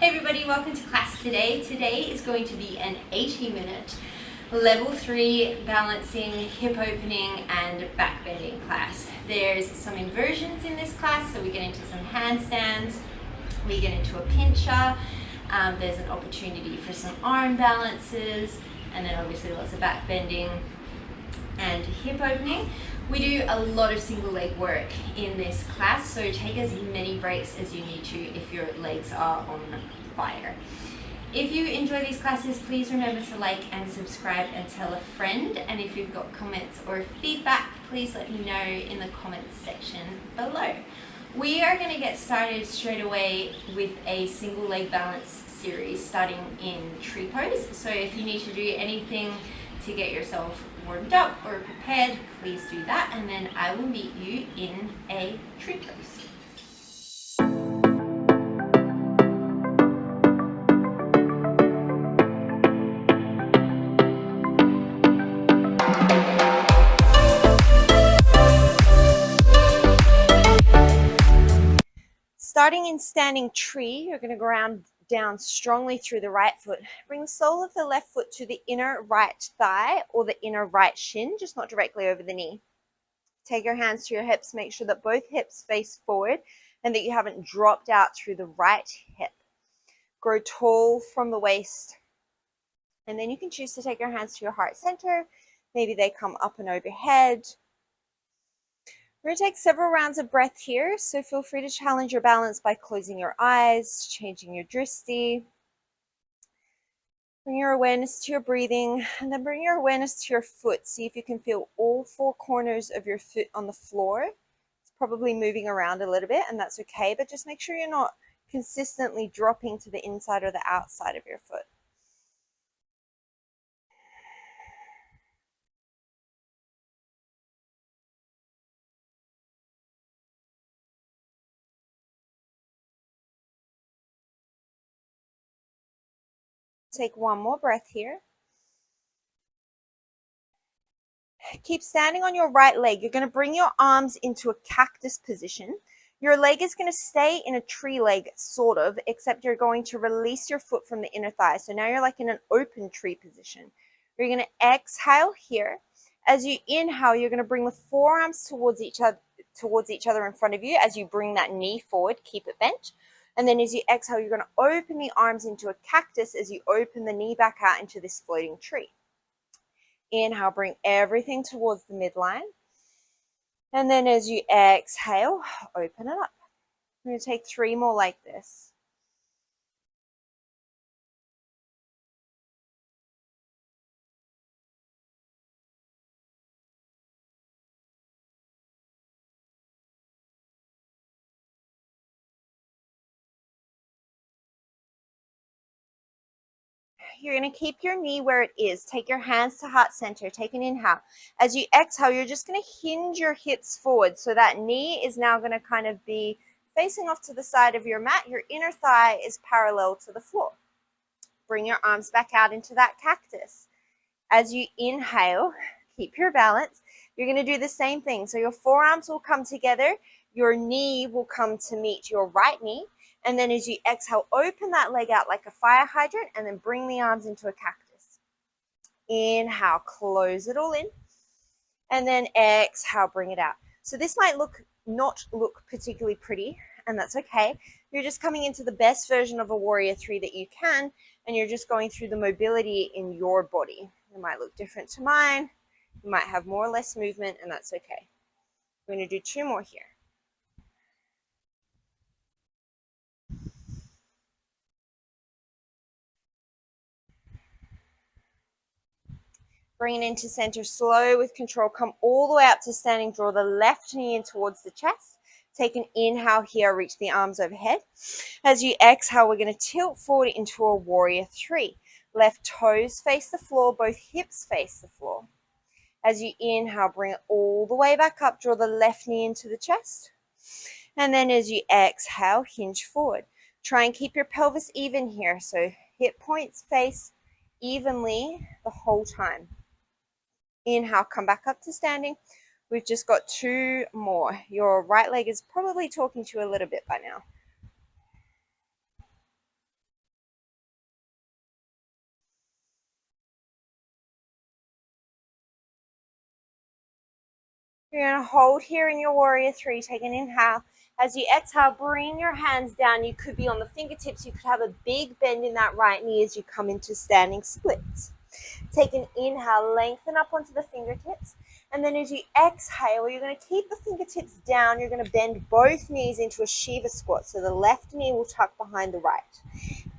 Hey everybody, welcome to class today. Today is going to be an 80-minute level 3 balancing, hip opening and back bending class. There's some inversions in this class, so we get into some handstands, we get into a pincher, there's an opportunity for some arm balances, and then obviously lots of back bending and hip opening. We do a lot of single leg work in this class, so take as many breaks as you need to if your legs are on fire. If you enjoy these classes, please remember to like and subscribe and tell a friend. And if you've got comments or feedback, please let me know in the comments section below. We are going to get started straight away with a single leg balance series starting in tree pose. So if you need to do anything to get yourself warmed up or prepared, please do that, and then I will meet you in a tree pose. Starting in standing tree, you're going to ground down strongly through the right foot. Bring the sole of the left foot to the inner right thigh or the inner right shin, just not directly over the knee. Take your hands to your hips. Make sure that both hips face forward and that you haven't dropped out through the right hip. Grow tall from the waist. And then you can choose to take your hands to your heart center. Maybe they come up and overhead. We're going to take several rounds of breath here, so feel free to challenge your balance by closing your eyes, changing your drishti. Bring your awareness to your breathing, and then bring your awareness to your foot. See if you can feel all four corners of your foot on the floor. It's probably moving around a little bit, and that's okay, but just make sure you're not consistently dropping to the inside or the outside of your foot. Take one more breath here. Keep standing on your right leg. You're going to bring your arms into a cactus position. Your leg is going to stay in a tree leg, sort of, except you're going to release your foot from the inner thigh. So now you're like in an open tree position. You're going to exhale here. As you inhale, you're going to bring the forearms towards each other in front of you. As you bring that knee forward, keep it bent. And then as you exhale, you're going to open the arms into a cactus as you open the knee back out into this floating tree. Inhale, bring everything towards the midline. And then as you exhale, open it up. I'm going to take 3 more like this. You're going to keep your knee where it is. Take your hands to heart center. Take an inhale. As you exhale, you're just going to hinge your hips forward. So that knee is now going to kind of be facing off to the side of your mat. Your inner thigh is parallel to the floor. Bring your arms back out into that cactus. As you inhale, keep your balance. You're going to do the same thing. So your forearms will come together. Your knee will come to meet your right knee. And then as you exhale, open that leg out like a fire hydrant and then bring the arms into a cactus. Inhale, close it all in. And then exhale, bring it out. So this might not look particularly pretty, and that's okay. You're just coming into the best version of a warrior 3 that you can, and you're just going through the mobility in your body. It might look different to mine. You might have more or less movement, and that's okay. We're going to do 2 more here. Bring it into center, slow with control. Come all the way up to standing. Draw the left knee in towards the chest. Take an inhale here, reach the arms overhead. As you exhale, we're going to tilt forward into a warrior 3. Left toes face the floor, both hips face the floor. As you inhale, bring it all the way back up. Draw the left knee into the chest. And then as you exhale, hinge forward. Try and keep your pelvis even here. So hip points face evenly the whole time. Inhale, come back up to standing. We've just got 2 more. Your right leg is probably talking to you a little bit by now. You're going to hold here in your warrior three. Take an inhale. As you exhale, bring your hands down. You could be on the fingertips. You could have a big bend in that right knee as you come into standing splits. Take an inhale, lengthen up onto the fingertips. And then as you exhale, you're going to keep the fingertips down. You're going to bend both knees into a Shiva squat. So the left knee will tuck behind the right.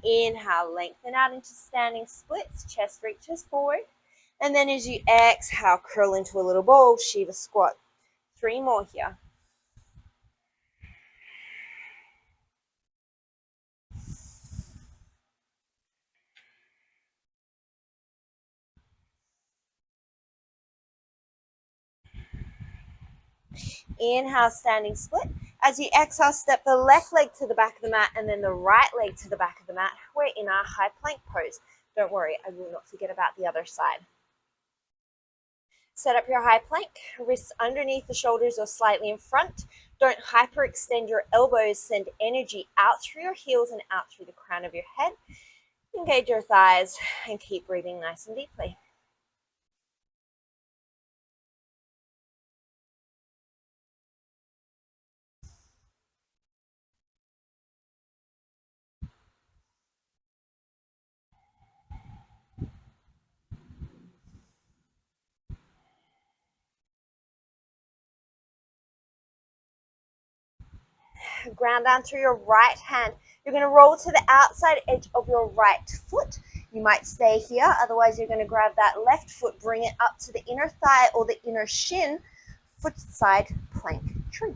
Inhale, lengthen out into standing splits. Chest reaches forward. And then as you exhale, curl into a little ball, Shiva squat. 3 more here. Inhale, standing split. As you exhale, step the left leg to the back of the mat and then the right leg to the back of the mat. We're in our high plank pose. Don't worry, I will not forget about the other side. Set up your high plank, wrists underneath the shoulders or slightly in front. Don't hyperextend your elbows. Send energy out through your heels and out through the crown of your head. Engage your thighs and keep breathing nice and deeply. Ground down through your right hand. You're going to roll to the outside edge of your right foot. You might stay here, otherwise you're going to grab that left foot, bring it up to the inner thigh or the inner shin, foot side plank tree.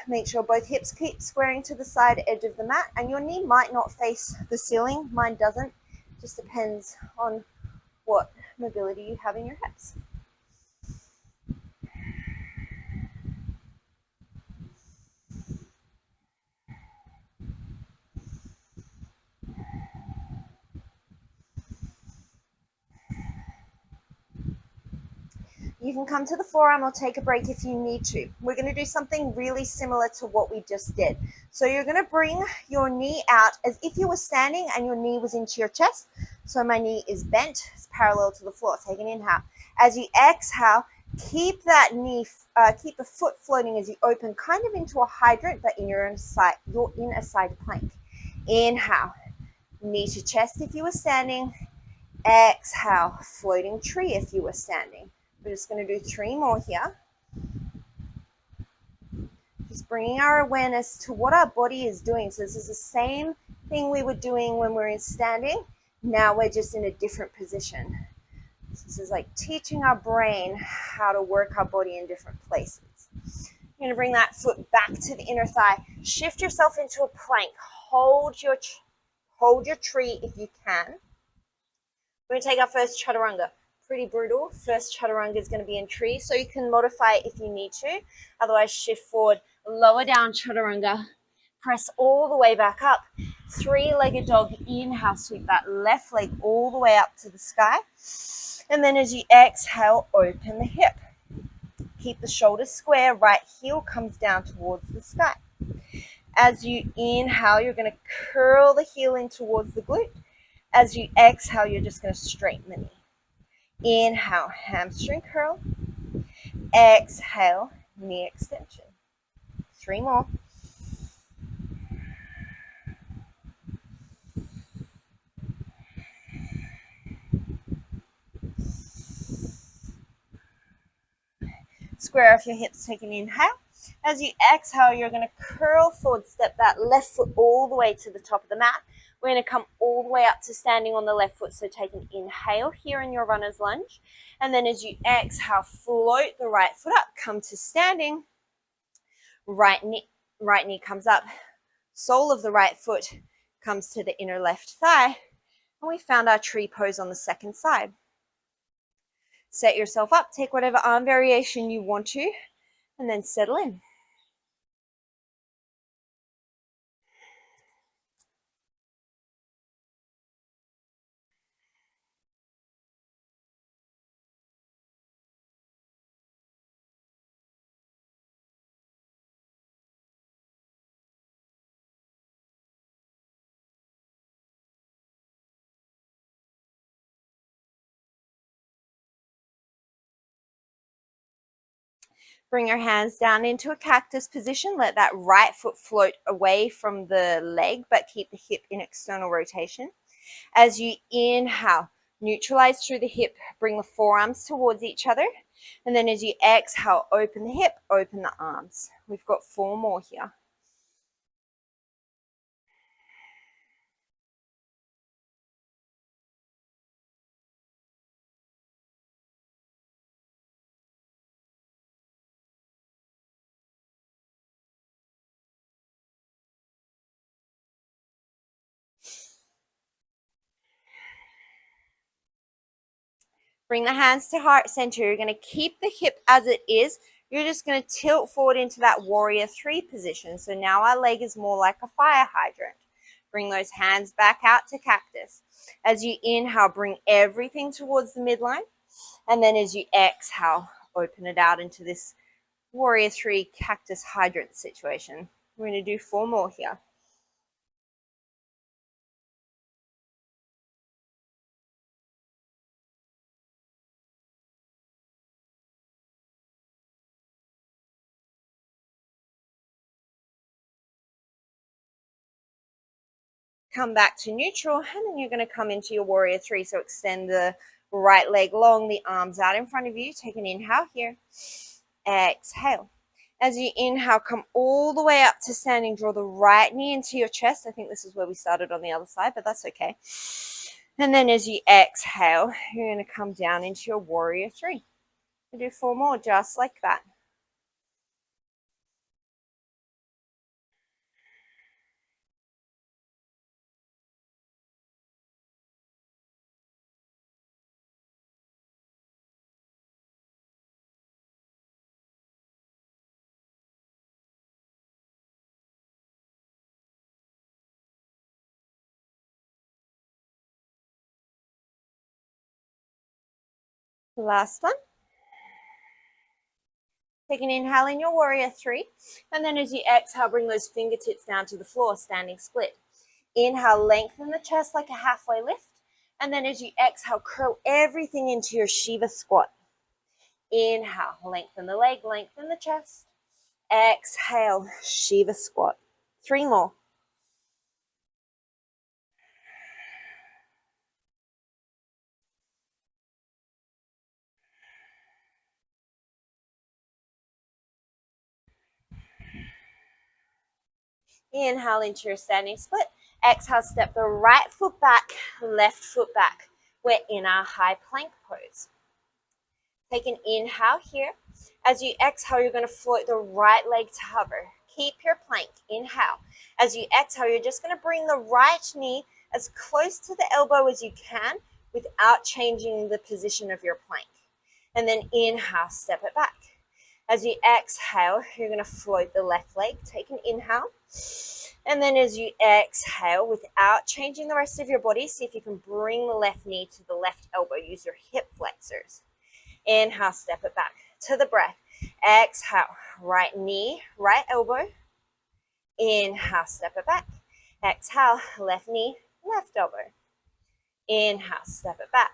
Make sure both hips keep squaring to the side edge of the mat, and your knee might not face the ceiling. Mine doesn't. Just depends on what mobility you have in your hips. You can come to the forearm or take a break if you need to. We're going to do something really similar to what we just did. So you're going to bring your knee out as if you were standing and your knee was into your chest. So my knee is bent, it's parallel to the floor. Take an inhale. As you exhale, keep that knee, keep the foot floating as you open kind of into a hydrant, but in your inner side plank. Inhale, knee to chest if you were standing. Exhale, floating tree if you were standing. We're just going to do 3 more here. Just bringing our awareness to what our body is doing. So this is the same thing we were doing when we're in standing. Now we're just in a different position. This is like teaching our brain how to work our body in different places. You're going to bring that foot back to the inner thigh. Shift yourself into a plank. Hold your tree if you can. We're going to take our first chaturanga. Pretty brutal. First chaturanga is going to be in tree, so you can modify it if you need to. Otherwise, shift forward, lower down chaturanga, press all the way back up. 3-legged dog. Inhale, sweep that left leg all the way up to the sky. And then as you exhale, open the hip. Keep the shoulders square. Right heel comes down towards the sky. As you inhale, you're going to curl the heel in towards the glute. As you exhale, you're just going to straighten the knee. Inhale, hamstring curl. Exhale, knee extension. 3 more. Square off your hips, take an inhale. As you exhale, you're going to curl forward, step that left foot all the way to the top of the mat. We're going to come all the way up to standing on the left foot. So take an inhale here in your runner's lunge. And then as you exhale, float the right foot up, come to standing. Right knee comes up. Sole of the right foot comes to the inner left thigh. And we found our tree pose on the second side. Set yourself up, take whatever arm variation you want to, and then settle in. Bring your hands down into a cactus position. Let that right foot float away from the leg, but keep the hip in external rotation. As you inhale, neutralize through the hip, bring the forearms towards each other. And then as you exhale, open the hip, open the arms. We've got 4 more here. Bring the hands to heart center. You're going to keep the hip as it is. You're just going to tilt forward into that warrior 3 position. So now our leg is more like a fire hydrant. Bring those hands back out to cactus. As you inhale, bring everything towards the midline. And then as you exhale, open it out into this warrior 3 cactus hydrant situation. We're going to do 4 more here. Come back to neutral, and then you're going to come into your warrior 3. So extend the right leg long, the arms out in front of you. Take an inhale here. Exhale. As you inhale, come all the way up to standing. Draw the right knee into your chest. I think this is where we started on the other side, but that's okay. And then as you exhale, you're going to come down into your warrior 3. We'll do 4 more just like that. Last one. Take an inhale in your warrior 3. And then as you exhale, bring those fingertips down to the floor, standing split. Inhale, lengthen the chest like a halfway lift. And then as you exhale, curl everything into your Shiva squat. Inhale, lengthen the leg, lengthen the chest. Exhale, Shiva squat. 3 more. Inhale into your standing split. Exhale, step the right foot back, left foot back. We're in our high plank pose. Take an inhale here. As you exhale, you're going to float the right leg to hover. Keep your plank. Inhale. As you exhale, you're just going to bring the right knee as close to the elbow as you can without changing the position of your plank. And then inhale, step it back. As you exhale, you're going to float the left leg. Take an inhale. And then as you exhale, without changing the rest of your body, see if you can bring the left knee to the left elbow. Use your hip flexors. Inhale, step it back to the breath. Exhale, right knee, right elbow. Inhale, step it back. Exhale, left knee, left elbow. Inhale, step it back.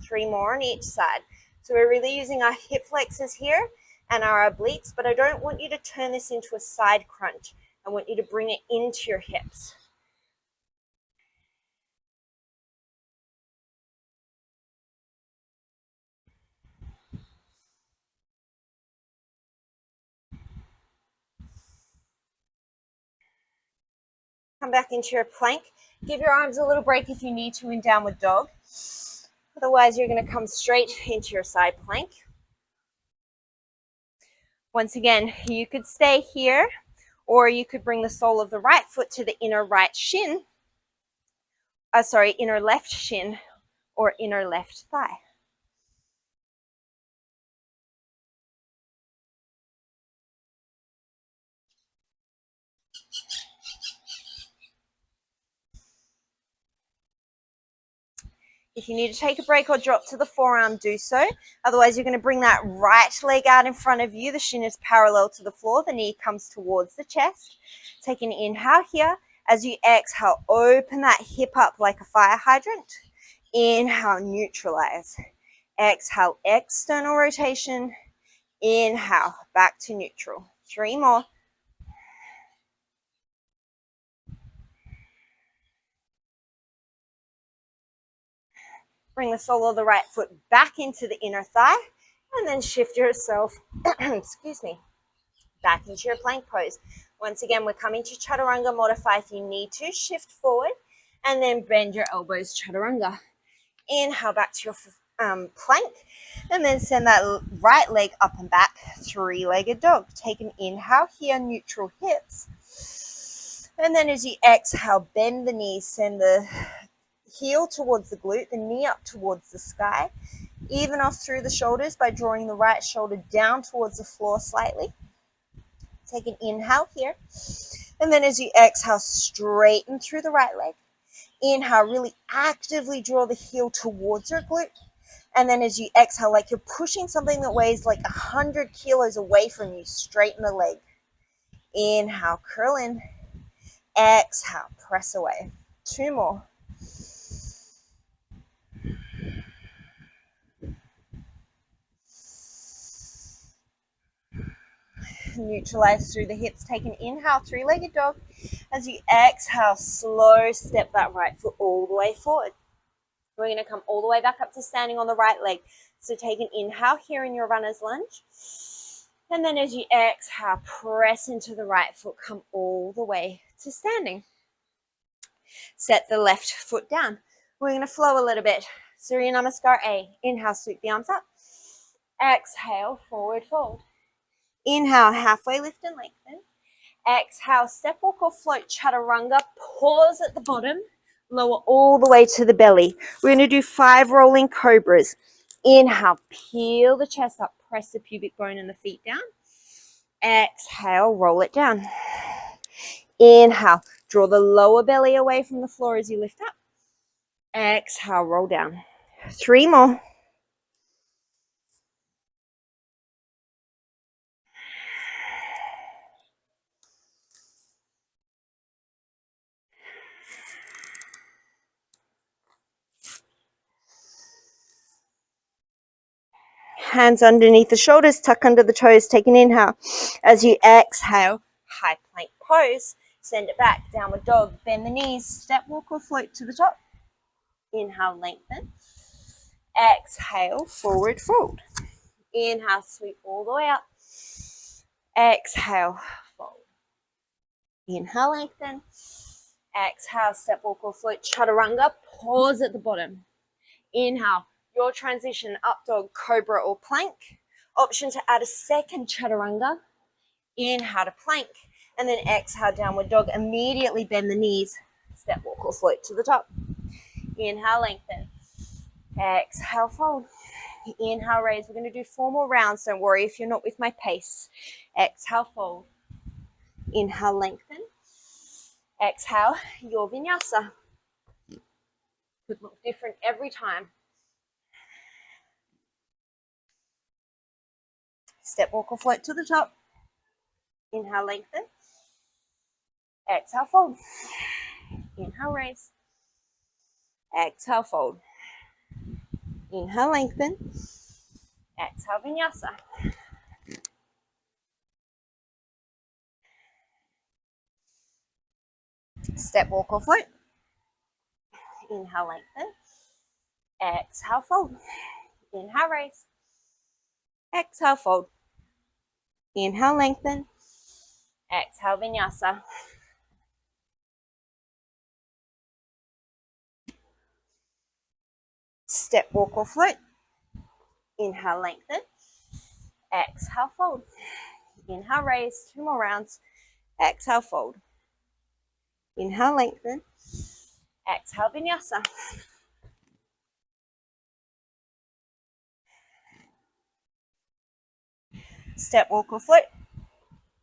3 more on each side. So we're really using our hip flexors here and our obliques, but I don't want you to turn this into a side crunch. I want you to bring it into your hips. Come back into your plank. Give your arms a little break if you need to in downward dog. Otherwise, you're going to come straight into your side plank. Once again, you could stay here, or you could bring the sole of the right foot to the inner right shin. Inner left shin or inner left thigh. If you need to take a break or drop to the forearm, do so. Otherwise, you're going to bring that right leg out in front of you. The shin is parallel to the floor. The knee comes towards the chest. Take an inhale here. As you exhale, open that hip up like a fire hydrant. Inhale, neutralize. Exhale, external rotation. Inhale, back to neutral. 3 more. Bring the sole of the right foot back into the inner thigh, and then shift yourself, excuse me, back into your plank pose. Once again, we're coming to chaturanga. Modify if you need to. Shift forward, and then bend your elbows, chaturanga. Inhale, back to your plank, and then send that right leg up and back, three-legged dog. Take an inhale here, neutral hips. And then as you exhale, bend the knees, send the heel towards the glute, the knee up towards the sky. Even off through the shoulders by drawing the right shoulder down towards the floor slightly. Take an inhale here. And then as you exhale, straighten through the right leg. Inhale, really actively draw the heel towards your glute. And then as you exhale, like you're pushing something that weighs like 100 kilos away from you, straighten the leg. Inhale, curl in. Exhale, press away. 2 more. Neutralize through the hips. Take an inhale, three-legged dog. As you exhale, slow step that right foot all the way forward. We're going to come all the way back up to standing on the right leg. So take an inhale here in your runner's lunge. And then as you exhale, press into the right foot, come all the way to standing. Set the left foot down. We're going to flow a little bit. Surya Namaskar A. Inhale, sweep the arms up. Exhale, forward fold. Inhale, halfway lift and lengthen. Exhale, step, walk or float, chaturanga. Pause at the bottom. Lower all the way to the belly. We're going to do 5 rolling cobras. Inhale, peel the chest up. Press the pubic bone and the feet down. Exhale, roll it down. Inhale, draw the lower belly away from the floor as you lift up. Exhale, roll down. 3 more. Hands underneath the shoulders, tuck under the toes, take an inhale. As you exhale, high plank pose, send it back, downward dog, bend the knees, step, walk or float to the top. Inhale, lengthen. Exhale, forward fold. Inhale, sweep all the way up. Exhale, fold. Inhale, lengthen. Exhale, step, walk or float, chaturanga, pause at the bottom. Inhale, your transition, up dog, cobra or plank. Option to add a second chaturanga. Inhale to plank, and then exhale, downward dog. Immediately bend the knees, step, walk or float to the top. Inhale, lengthen. Exhale, fold. Inhale, raise. We're going to do 4 more rounds. Don't worry if you're not with my pace. Exhale, fold. Inhale, lengthen. Exhale, your vinyasa. Could look different every time. Step, walk or float to the top. Inhale, lengthen. Exhale, fold. Inhale, raise. Exhale, fold. Inhale, lengthen. Exhale, vinyasa. Step, walk or float. Inhale, lengthen. Exhale, fold. Inhale, raise. Exhale, fold. Inhale, lengthen. Exhale, vinyasa. Step, walk or float. Inhale, lengthen. Exhale, fold. Inhale, raise. 2 more rounds. Exhale, fold. Inhale, lengthen. Exhale, vinyasa. Step, walk or float.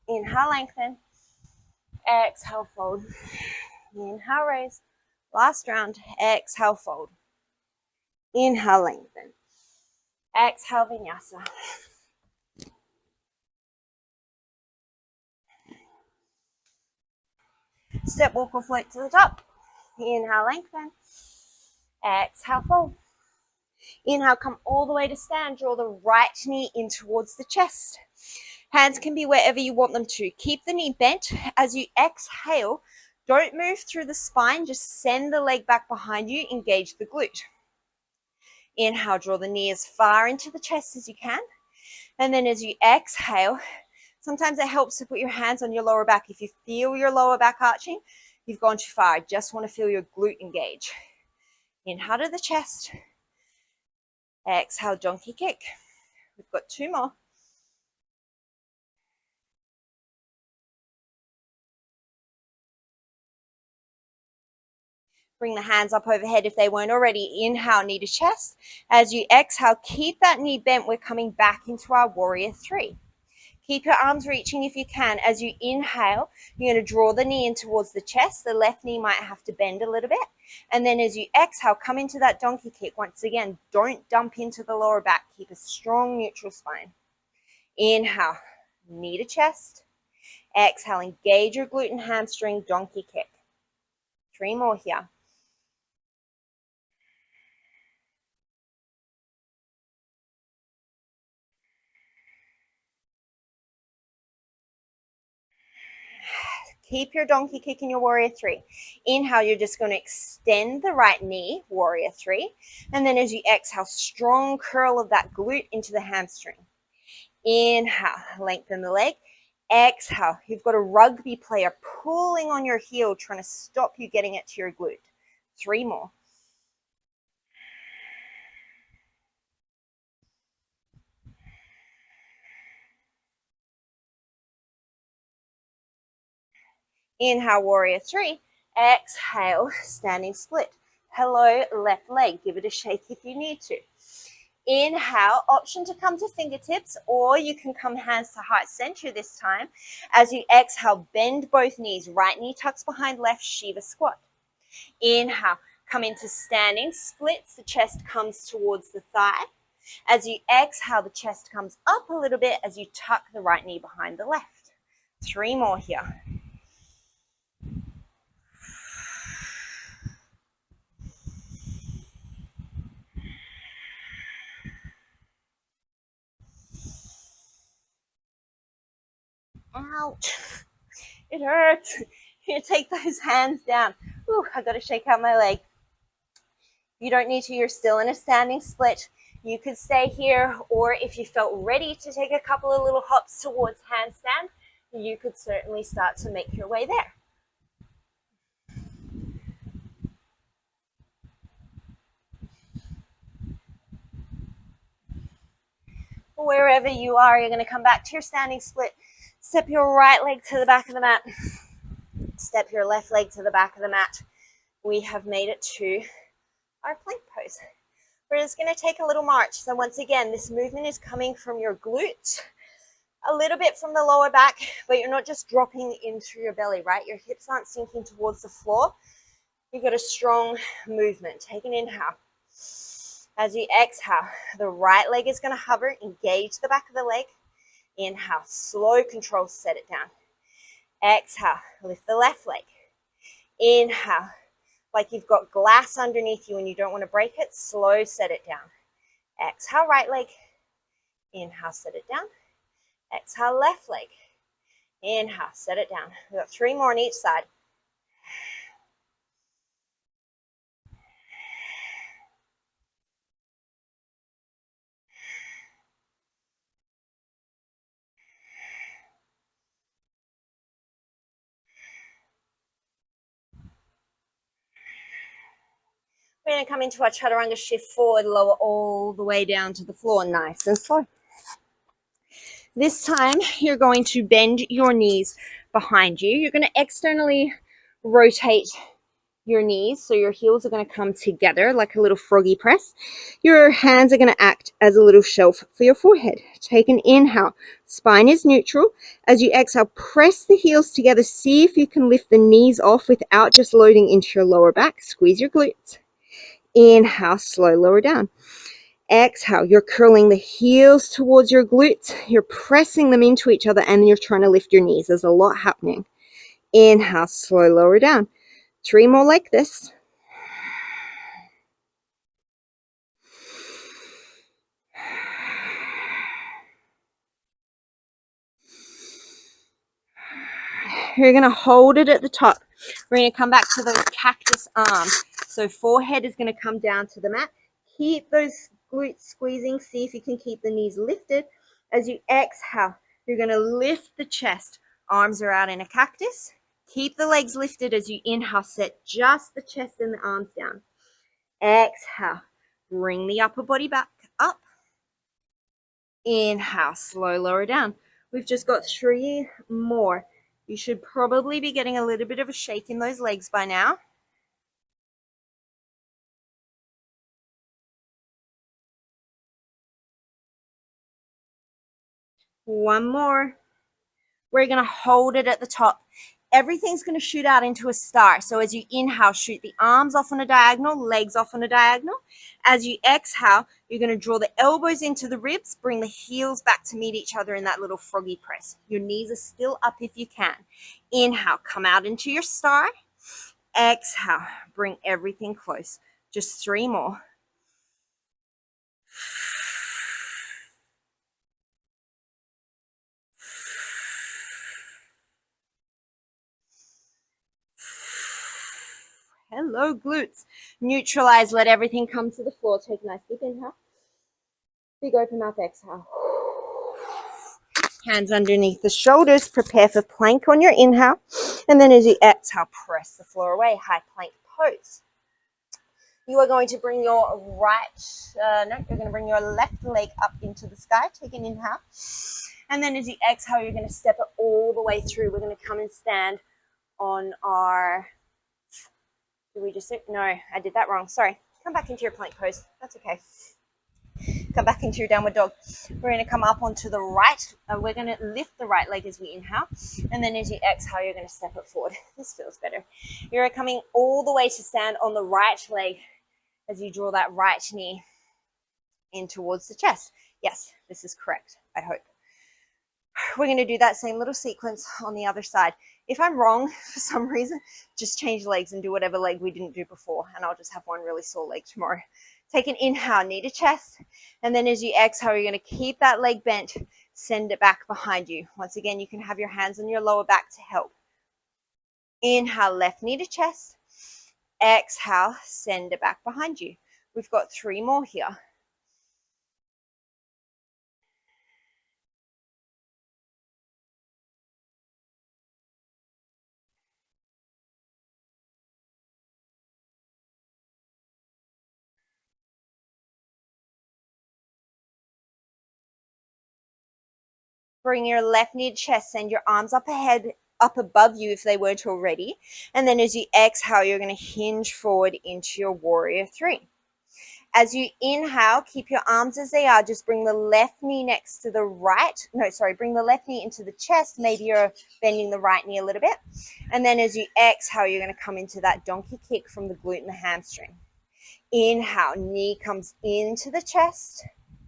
Inhale, lengthen. Exhale, fold. Inhale, raise. Last round. Exhale, fold. Inhale, lengthen. Exhale, vinyasa. Step, walk or float to the top. Inhale, lengthen. Exhale, fold. Inhale, come all the way to stand. Draw the right knee in towards the chest. Hands can be wherever you want them to. Keep the knee bent. As you exhale, don't move through the spine. Just send the leg back behind you. Engage the glute. Inhale, draw the knee as far into the chest as you can. And then as you exhale, sometimes it helps to put your hands on your lower back. If you feel your lower back arching, you've gone too far. I just want to feel your glute engage. Inhale to the chest. Exhale, donkey kick. We've got 2 more. Bring the hands up overhead if they weren't already. Inhale, knee to chest. As you exhale, keep that knee bent. We're coming back into our warrior 3. Keep your arms reaching if you can. As you inhale, you're going to draw the knee in towards the chest. The left knee might have to bend a little bit. And then as you exhale, come into that donkey kick. Once again, don't dump into the lower back. Keep a strong neutral spine. Inhale, knee to chest. Exhale, engage your glute and hamstring, donkey kick. 3 more here. Keep your donkey kick in your warrior 3. Inhale, you're just going to extend the right knee, warrior 3. And then as you exhale, strong curl of that glute into the hamstring. Inhale, lengthen the leg. Exhale, you've got a rugby player pulling on your heel, trying to stop you getting it to your glute. 3 more. Inhale, warrior 3. Exhale, standing split. Hello, left leg. Give it a shake if you need to. Inhale, option to come to fingertips, or you can come hands to heart center this time. As you exhale, bend both knees. Right knee tucks behind left, Shiva squat. Inhale, come into standing, splits. The chest comes towards the thigh. As you exhale, the chest comes up a little bit as you tuck the right knee behind the left. 3 more here. Ouch. It hurts. You take those hands down. Ooh, I got to shake out my leg. You don't need to. You're still in a standing split. You could stay here, or if you felt ready to take a couple of little hops towards handstand, you could certainly start to make your way there. Wherever you are, you're going to come back to your standing split. Step your right leg to the back of the mat. Step your left leg to the back of the mat. We have made it to our plank pose. We're just going to take a little march. So once again, this movement is coming from your glutes, a little bit from the lower back, but you're not just dropping into your belly, right? Your hips aren't sinking towards the floor. You've got a strong movement. Take an inhale. As you exhale, the right leg is going to hover, engage the back of the leg. Inhale, slow control, set it down. Exhale, lift the left leg. Inhale, like you've got glass underneath you and you don't want to break it, slow, set it down. Exhale, right leg. Inhale, set it down. Exhale, left leg. Inhale, set it down. We've got 3 more on each side. We're going to come into our chaturanga shift forward, lower all the way down to the floor, nice and slow. This time, you're going to bend your knees behind you. You're going to externally rotate your knees, so your heels are going to come together like a little froggy press. Your hands are going to act as a little shelf for your forehead. Take an inhale. Spine is neutral. As you exhale, press the heels together. See if you can lift the knees off without just loading into your lower back. Squeeze your glutes. Inhale, slow, lower down. Exhale, you're curling the heels towards your glutes. You're pressing them into each other, and you're trying to lift your knees. There's a lot happening. Inhale, slow, lower down. 3 more like this. you're going to hold it at the top. We're going to come back to those cactus arms. So forehead is going to come down to the mat. Keep those glutes squeezing. See if you can keep the knees lifted. As you exhale, you're going to lift the chest. Arms are out in a cactus. Keep the legs lifted as you inhale. Set just the chest and the arms down. Exhale. Bring the upper body back up. Inhale. Slow lower down. We've just got 3 more. You should probably be getting a little bit of a shake in those legs by now. One more. We're going to hold it at the top. Everything's going to shoot out into a star. So as you inhale, shoot the arms off on a diagonal, legs off on a diagonal. As you exhale, you're going to draw the elbows into the ribs, bring the heels back to meet each other in that little froggy press. Your knees are still up if you can. Inhale, come out into your star. Exhale, bring everything close. Just 3 more. Hello, glutes. Neutralize, let everything come to the floor. Take a nice deep inhale. Big open mouth exhale. Hands underneath the shoulders. Prepare for plank on your inhale. And then as you exhale, press the floor away. High plank pose. You are going to bring your you're going to bring your left leg up into the sky. Take an inhale. And then as you exhale, you're going to step it all the way through. We're going to come and stand on our... Did we just sit? No, I did that wrong. Sorry. Come back into your plank pose. That's okay. Come back into your downward dog. We're going to come up onto the right. We're going to lift the right leg as we inhale. And then as you exhale, you're going to step it forward. This feels better. You're coming all the way to stand on the right leg as you draw that right knee in towards the chest. Yes, this is correct, I hope. We're going to do that same little sequence on the other side. If I'm wrong for some reason, just change legs and do whatever leg we didn't do before, and I'll just have one really sore leg tomorrow. Take an inhale, knee to chest, and then as you exhale, you're going to keep that leg bent, send it back behind you. Once again, you can have your hands on your lower back to help. Inhale, left knee to chest. Exhale, send it back behind you. We've got 3 more here. Bring your left knee to chest, send your arms up ahead, up above you if they weren't already. And then as you exhale, you're going to hinge forward into your warrior 3. As you inhale, keep your arms as they are. Just bring the left knee next to the right. No, sorry, bring the left knee into the chest. Maybe you're bending the right knee a little bit. And then as you exhale, you're going to come into that donkey kick from the glute and the hamstring. Inhale, knee comes into the chest,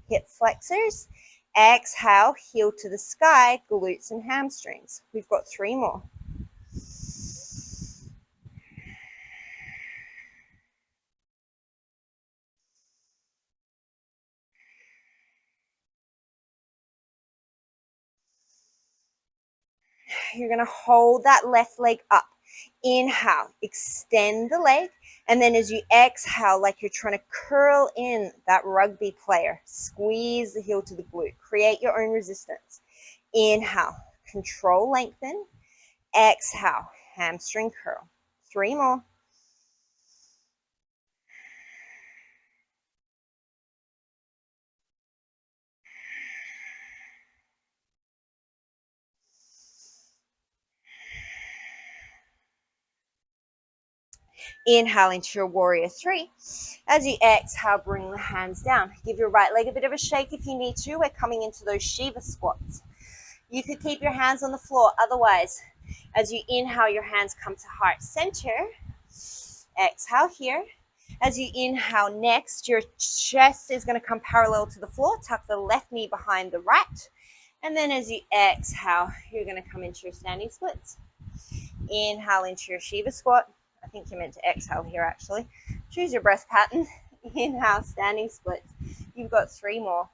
hip flexors. Exhale, heel to the sky, glutes and hamstrings. We've got 3 more. You're going to hold that left leg up. Inhale, extend the leg. And then as you exhale, like you're trying to curl in that rugby player, squeeze the heel to the glute. Create your own resistance. Inhale, control, lengthen. Exhale, hamstring curl. 3 more. Inhale into your warrior 3. As you exhale, bring the hands down. Give your right leg a bit of a shake if you need to. We're coming into those Shiva squats. You could keep your hands on the floor. Otherwise, as you inhale, your hands come to heart center. Exhale here. As you inhale next, your chest is going to come parallel to the floor. Tuck the left knee behind the right. And then as you exhale, you're going to come into your standing splits. Inhale into your Shiva squat. I think you're meant to exhale here actually. Choose your breath pattern. Inhale, standing splits. You've got 3 more.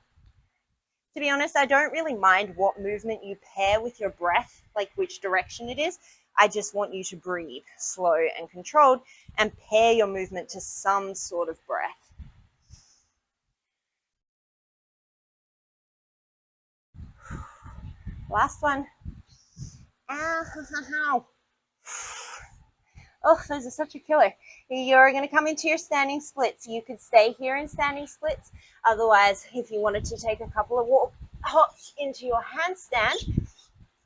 To be honest, I don't really mind what movement you pair with your breath, like which direction it is. I just want you to breathe slow and controlled and pair your movement to some sort of breath. Last one. Ow. Oh, those are such a killer. You're going to come into your standing splits. You could stay here in standing splits. Otherwise, if you wanted to take a couple of hops into your handstand,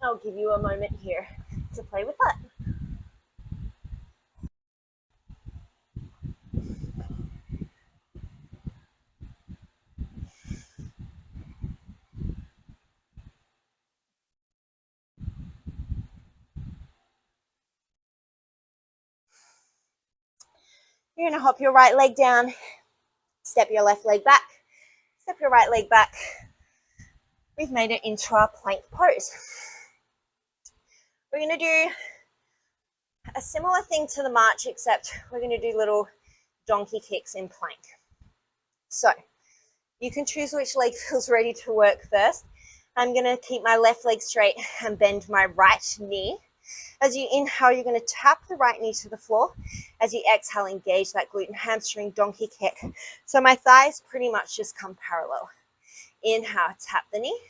I'll give you a moment here to play with that. You're going to hop your right leg down, step your left leg back, step your right leg back. We've made it into our plank pose. We're going to do a similar thing to the march, except we're going to do little donkey kicks in plank. So you can choose which leg feels ready to work first. I'm going to keep my left leg straight and bend my right knee. As you inhale, you're going to tap the right knee to the floor. As you exhale, engage that glute and hamstring donkey kick. So my thighs pretty much just come parallel. Inhale, tap the knee.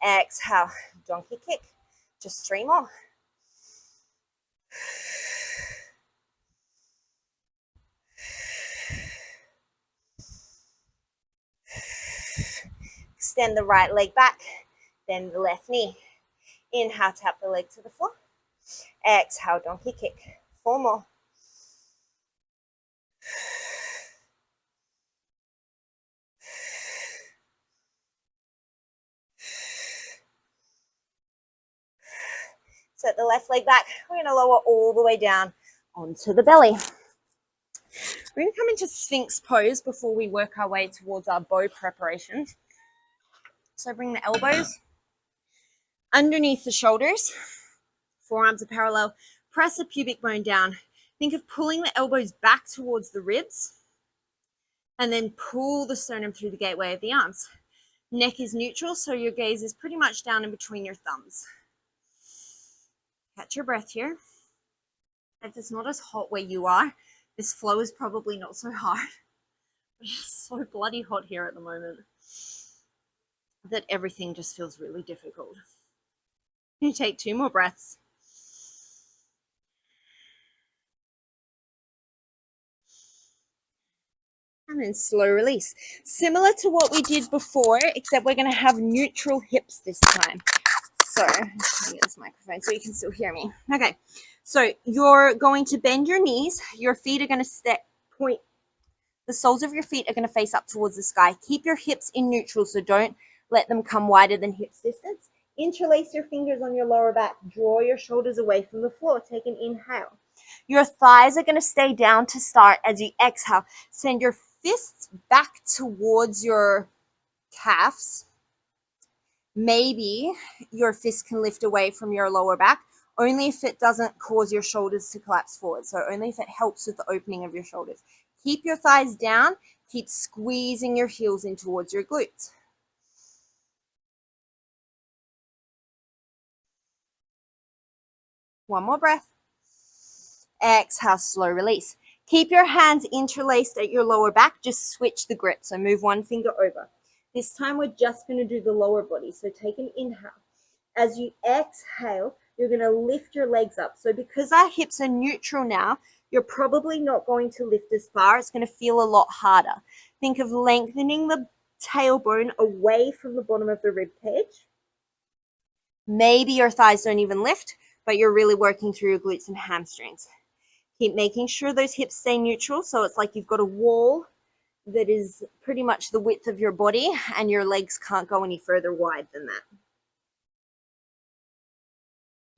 Exhale, donkey kick. Just 3 more. Extend the right leg back, bend the left knee. Inhale, tap the leg to the floor. Exhale, donkey kick. 4 more. Set the left leg back. We're going to lower all the way down onto the belly. We're going to come into Sphinx pose before we work our way towards our bow preparation. So bring the elbows underneath the shoulders. Forearms are parallel. Press the pubic bone down. Think of pulling the elbows back towards the ribs and then pull the sternum through the gateway of the arms. Neck is neutral, so your gaze is pretty much down in between your thumbs. Catch your breath here. If it's not as hot where you are, this flow is probably not so hard. It's so bloody hot here at the moment that everything just feels really difficult. You take 2 more breaths. And then slow release. Similar to what we did before, except we're going to have neutral hips this time. So, let me get this microphone so you can still hear me. Okay, so you're going to bend your knees. Your feet are going to point. The soles of your feet are going to face up towards the sky. Keep your hips in neutral, so don't let them come wider than hips distance. Interlace your fingers on your lower back. Draw your shoulders away from the floor. Take an inhale. Your thighs are going to stay down to start. As you exhale, send your fists back towards your calves. Maybe your fist can lift away from your lower back, only if it doesn't cause your shoulders to collapse forward. So only if it helps with the opening of your shoulders. Keep your thighs down. Keep squeezing your heels in towards your glutes. One more breath. Exhale, slow release. Keep your hands interlaced at your lower back. Just switch the grip. So move one finger over. This time we're just going to do the lower body. So take an inhale. As you exhale, you're going to lift your legs up. So because our hips are neutral now, you're probably not going to lift as far. It's going to feel a lot harder. Think of lengthening the tailbone away from the bottom of the rib cage. Maybe your thighs don't even lift, but you're really working through your glutes and hamstrings. Keep making sure those hips stay neutral, so it's like you've got a wall that is pretty much the width of your body, and your legs can't go any further wide than that.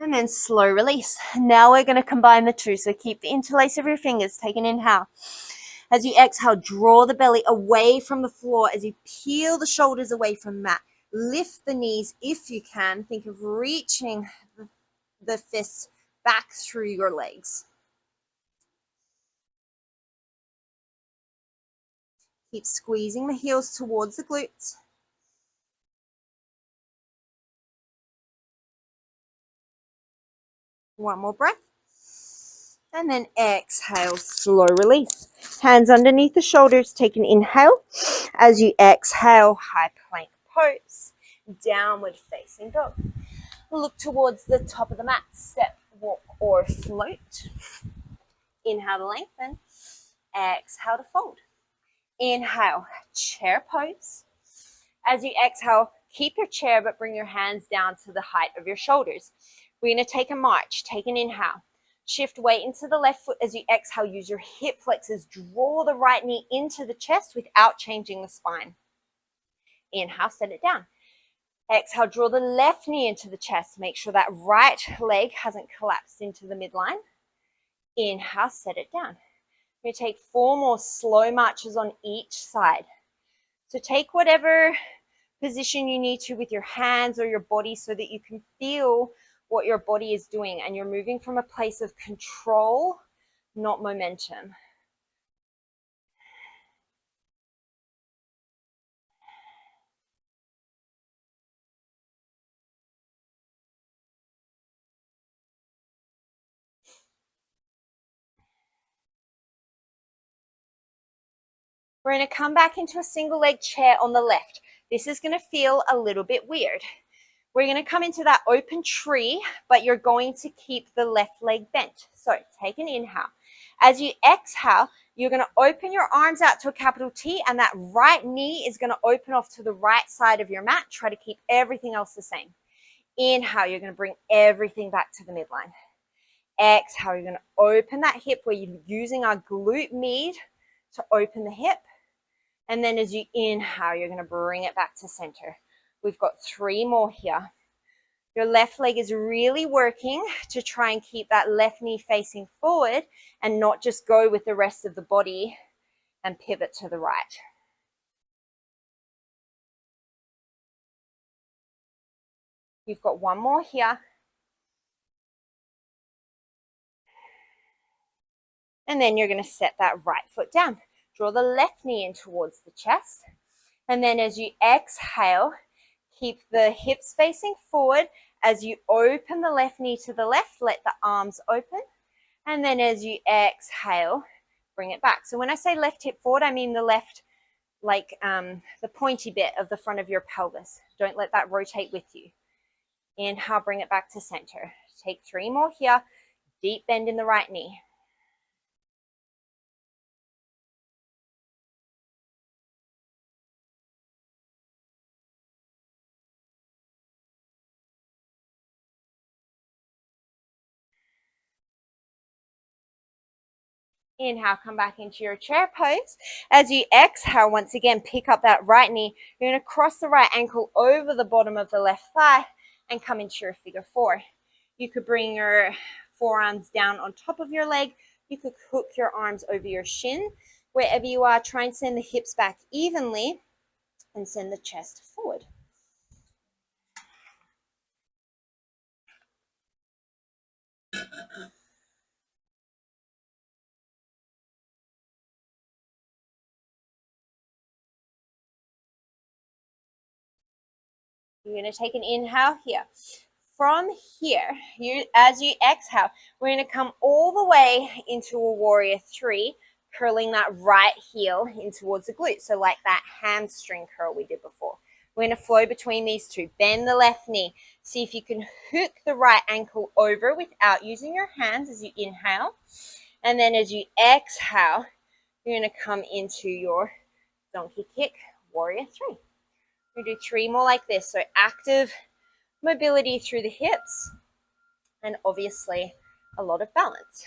And then slow release. Now we're going to combine the two, so keep the interlace of your fingers. Take an inhale. As you exhale, draw the belly away from the floor as you peel the shoulders away from mat. Lift the knees if you can. Think of reaching the fists back through your legs. Keep squeezing the heels towards the glutes. One more breath. And then exhale, slow release. Hands underneath the shoulders, take an inhale. As you exhale, high plank pose, downward facing dog. Look towards the top of the mat, step, walk, or float. Inhale to lengthen, exhale to fold. Inhale, chair pose. As you exhale, keep your chair, but bring your hands down to the height of your shoulders. We're going to take a march, take an inhale. Shift weight into the left foot as you exhale. Use your hip flexors. Draw the right knee into the chest without changing the spine. Inhale, set it down. Exhale, draw the left knee into the chest. Make sure that right leg hasn't collapsed into the midline. Inhale, set it down. We're going to take 4 more slow marches on each side. So take whatever position you need to with your hands or your body so that you can feel what your body is doing and you're moving from a place of control, not momentum. We're going to come back into a single leg chair on the left. This is going to feel a little bit weird. We're going to come into that open tree, but you're going to keep the left leg bent. So take an inhale. As you exhale, you're going to open your arms out to a capital T, and that right knee is going to open off to the right side of your mat. Try to keep everything else the same. Inhale, you're going to bring everything back to the midline. Exhale, you're going to open that hip where you're using our glute med to open the hip. And then as you inhale, you're going to bring it back to center. We've got 3 more here. Your left leg is really working to try and keep that left knee facing forward and not just go with the rest of the body and pivot to the right. You've got 1 more here. And then you're going to set that right foot down. Draw the left knee in towards the chest. And then as you exhale, keep the hips facing forward. As you open the left knee to the left, let the arms open. And then as you exhale, bring it back. So when I say left hip forward, I mean the left, like the pointy bit of the front of your pelvis. Don't let that rotate with you. Inhale, bring it back to center. Take 3 more here. Deep bend in the right knee. Inhale, come back into your chair pose. As you exhale, once again, pick up that right knee. You're going to cross the right ankle over the bottom of the left thigh and come into your figure 4. You could bring your forearms down on top of your leg. You could hook your arms over your shin. Wherever you are, try and send the hips back evenly and send the chest forward. You're going to take an inhale here. From here, as you exhale, we're going to come all the way into a warrior 3, curling that right heel in towards the glute. So like that hamstring curl we did before. We're going to flow between these two. Bend the left knee. See if you can hook the right ankle over without using your hands as you inhale. And then as you exhale, you're going to come into your donkey kick, warrior 3. We do 3 more like this. So active mobility through the hips and obviously a lot of balance.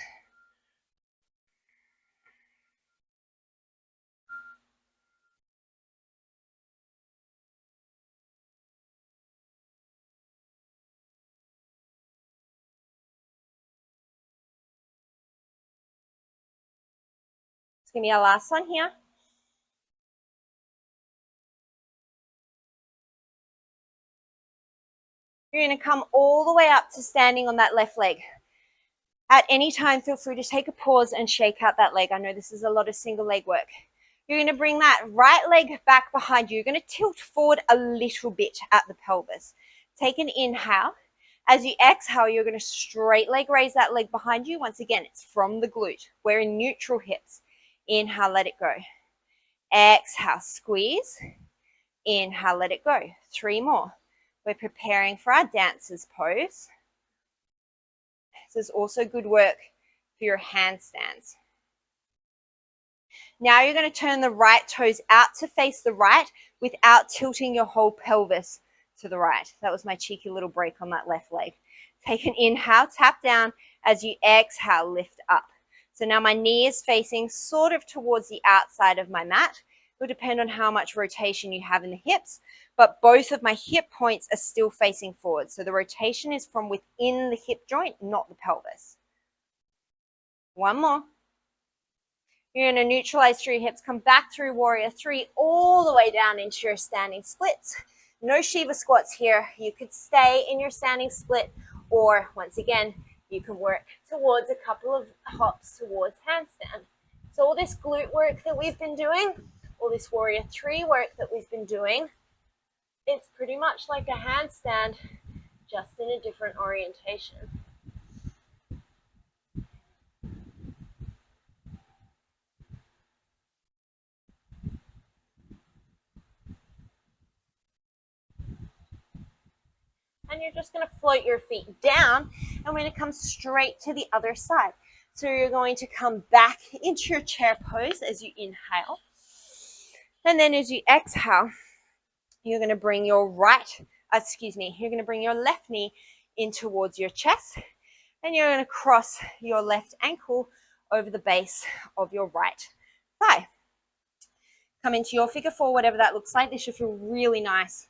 It's going to be our last one here. You're going to come all the way up to standing on that left leg. At any time, feel free to take a pause and shake out that leg. I know this is a lot of single leg work. You're going to bring that right leg back behind you. You're going to tilt forward a little bit at the pelvis. Take an inhale. As you exhale, you're going to straight leg raise that leg behind you. Once again, it's from the glute. We're in neutral hips. Inhale, let it go. Exhale, squeeze. Inhale, let it go. 3 more. We're preparing for our dancer's pose. This is also good work for your handstands. Now you're going to turn the right toes out to face the right without tilting your whole pelvis to the right. That was my cheeky little break on that left leg. Take an inhale, tap down. As you exhale, lift up. So now my knee is facing sort of towards the outside of my mat. It will depend on how much rotation you have in the hips, but both of my hip points are still facing forward. So the rotation is from within the hip joint, not the pelvis. 1 more. You're going to neutralize through your hips, come back through warrior 3, all the way down into your standing splits. No Shiva squats here. You could stay in your standing split, or once again, you can work towards a couple of hops towards handstand. So all this glute work that we've been doing, all this warrior 3 work that we've been doing, it's pretty much like a handstand, just in a different orientation. And you're just going to float your feet down, and we're going to come straight to the other side. So you're going to come back into your chair pose as you inhale. And then as you exhale, you're going to bring your you're going to bring your left knee in towards your chest, and you're going to cross your left ankle over the base of your right thigh. Come into your figure 4, whatever that looks like. This should feel really nice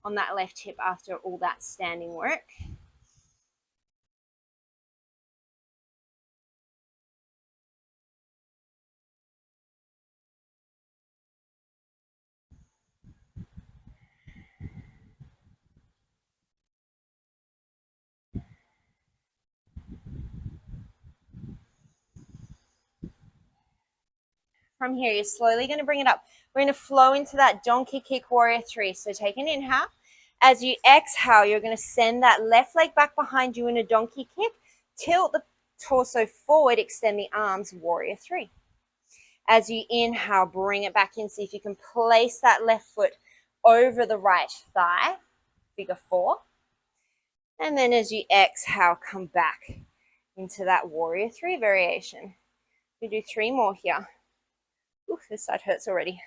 on that left hip after all that standing work. From here, you're slowly going to bring it up. We're going to flow into that donkey kick warrior 3. So take an inhale. As you exhale, you're going to send that left leg back behind you in a donkey kick. Tilt the torso forward, extend the arms, warrior 3. As you inhale, bring it back in. See if you can place that left foot over the right thigh, figure 4. And then as you exhale, come back into that warrior 3 variation. We do 3 more here. Ooh, this side hurts already.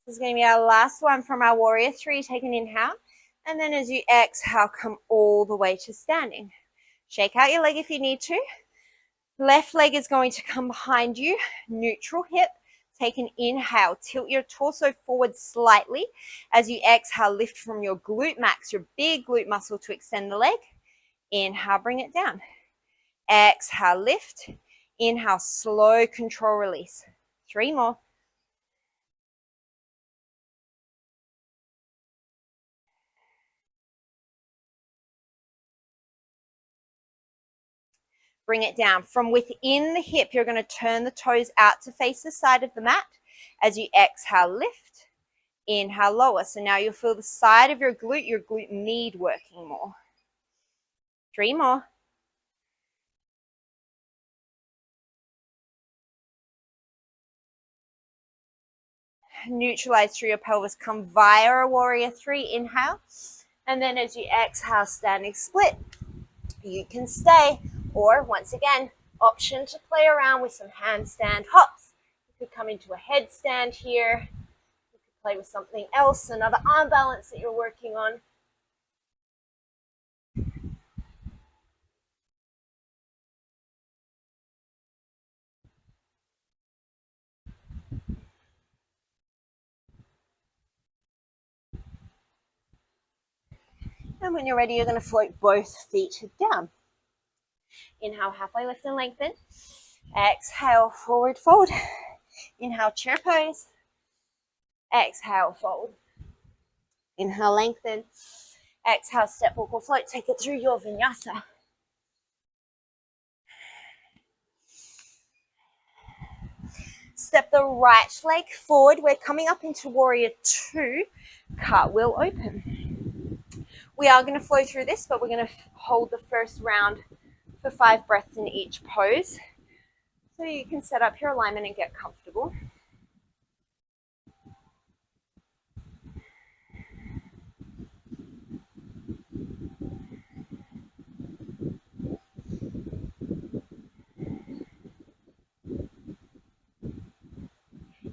This is going to be our last one from our warrior 3. Take an inhale. And then as you exhale, come all the way to standing. Shake out your leg if you need to. Left leg is going to come behind you, neutral hip. Take an inhale, tilt your torso forward slightly. As you exhale, lift from your glute max, your big glute muscle, to extend the leg. Inhale, bring it down. Exhale, lift. Inhale, slow control release. 3 more. Bring it down. From within the hip, you're going to turn the toes out to face the side of the mat. As you exhale, lift. Inhale, lower. So now you'll feel the side of your glute med working more. 3 more. Neutralize through your pelvis. Come via a warrior 3. Inhale. And then as you exhale, standing split. You can stay, or once again, option to play around with some handstand hops. You could come into a headstand here. You could play with something else, another arm balance that you're working on. And when you're ready, you're going to float both feet down. Inhale, halfway lift and lengthen. Exhale, forward fold. Inhale, chair pose. Exhale, fold. Inhale, lengthen. Exhale, step, walk, or float. Take it through your vinyasa. Step the right leg forward. We're coming up into warrior two. Cartwheel open. We are going to flow through this, but we're going to hold the first round for 5 breaths in each pose. So you can set up your alignment and get comfortable.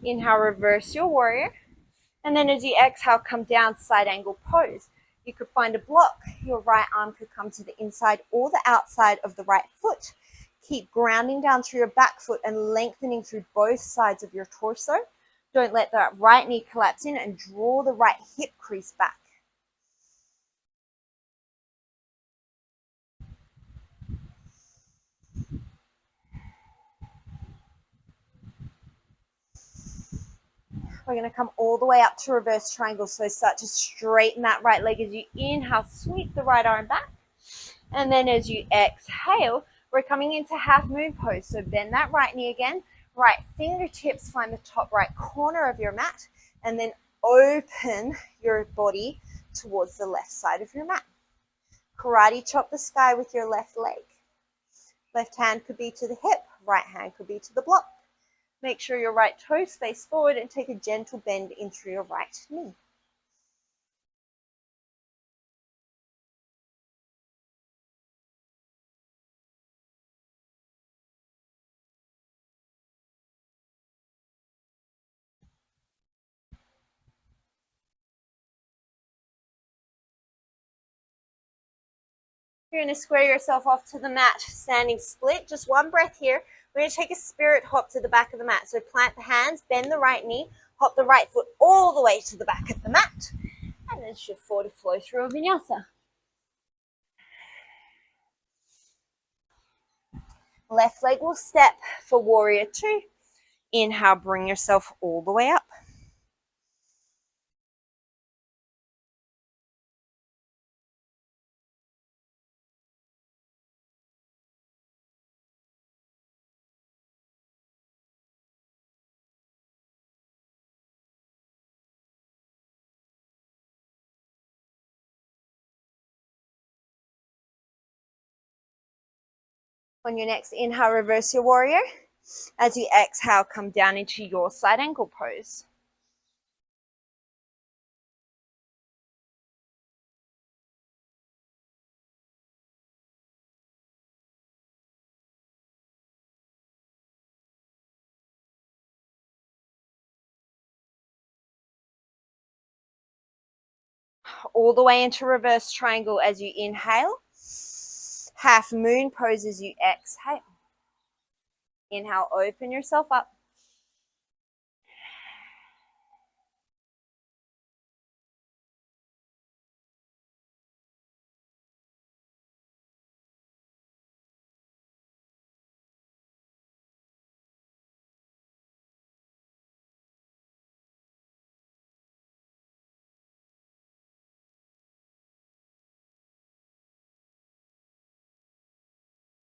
Inhale, reverse your warrior. And then as you exhale, come down, side angle pose. You could find a block. Your right arm could come to the inside or the outside of the right foot. Keep grounding down through your back foot and lengthening through both sides of your torso. Don't let that right knee collapse in, and draw the right hip crease back. We're going to come all the way up to reverse triangle. So start to straighten that right leg as you inhale, sweep the right arm back. And then as you exhale, we're coming into half moon pose. So bend that right knee again. Right fingertips find the top right corner of your mat. And then open your body towards the left side of your mat. Karate chop the sky with your left leg. Left hand could be to the hip. Right hand could be to the block. Make sure your right toes face forward and take a gentle bend in through your right knee. You're going to square yourself off to the mat, standing split. Just one breath here. We're going to take a spirit hop to the back of the mat. So plant the hands, bend the right knee, hop the right foot all the way to the back of the mat, and then shift forward to flow through a vinyasa. Left leg will step for warrior two. Inhale, bring yourself all the way up. On your next inhale, reverse your warrior. As you exhale, come down into your side ankle pose. All the way into reverse triangle as you inhale. Half moon pose as you exhale. Inhale, open yourself up.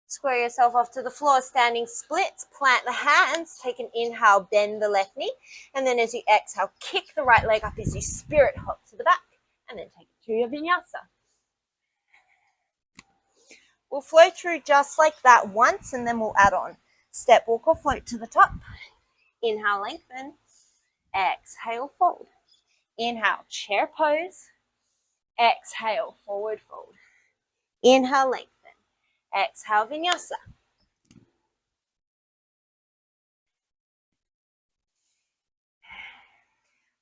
Square yourself off to the floor, standing splits. Plant the hands. Take an inhale, bend the left knee. And then as you exhale, kick the right leg up as you spirit hop to the back. And then take it through your vinyasa. We'll flow through just like that once, and then we'll add on. Step, walk, or float to the top. Inhale, lengthen. Exhale, fold. Inhale, chair pose. Exhale, forward fold. Inhale, lengthen. Exhale, vinyasa.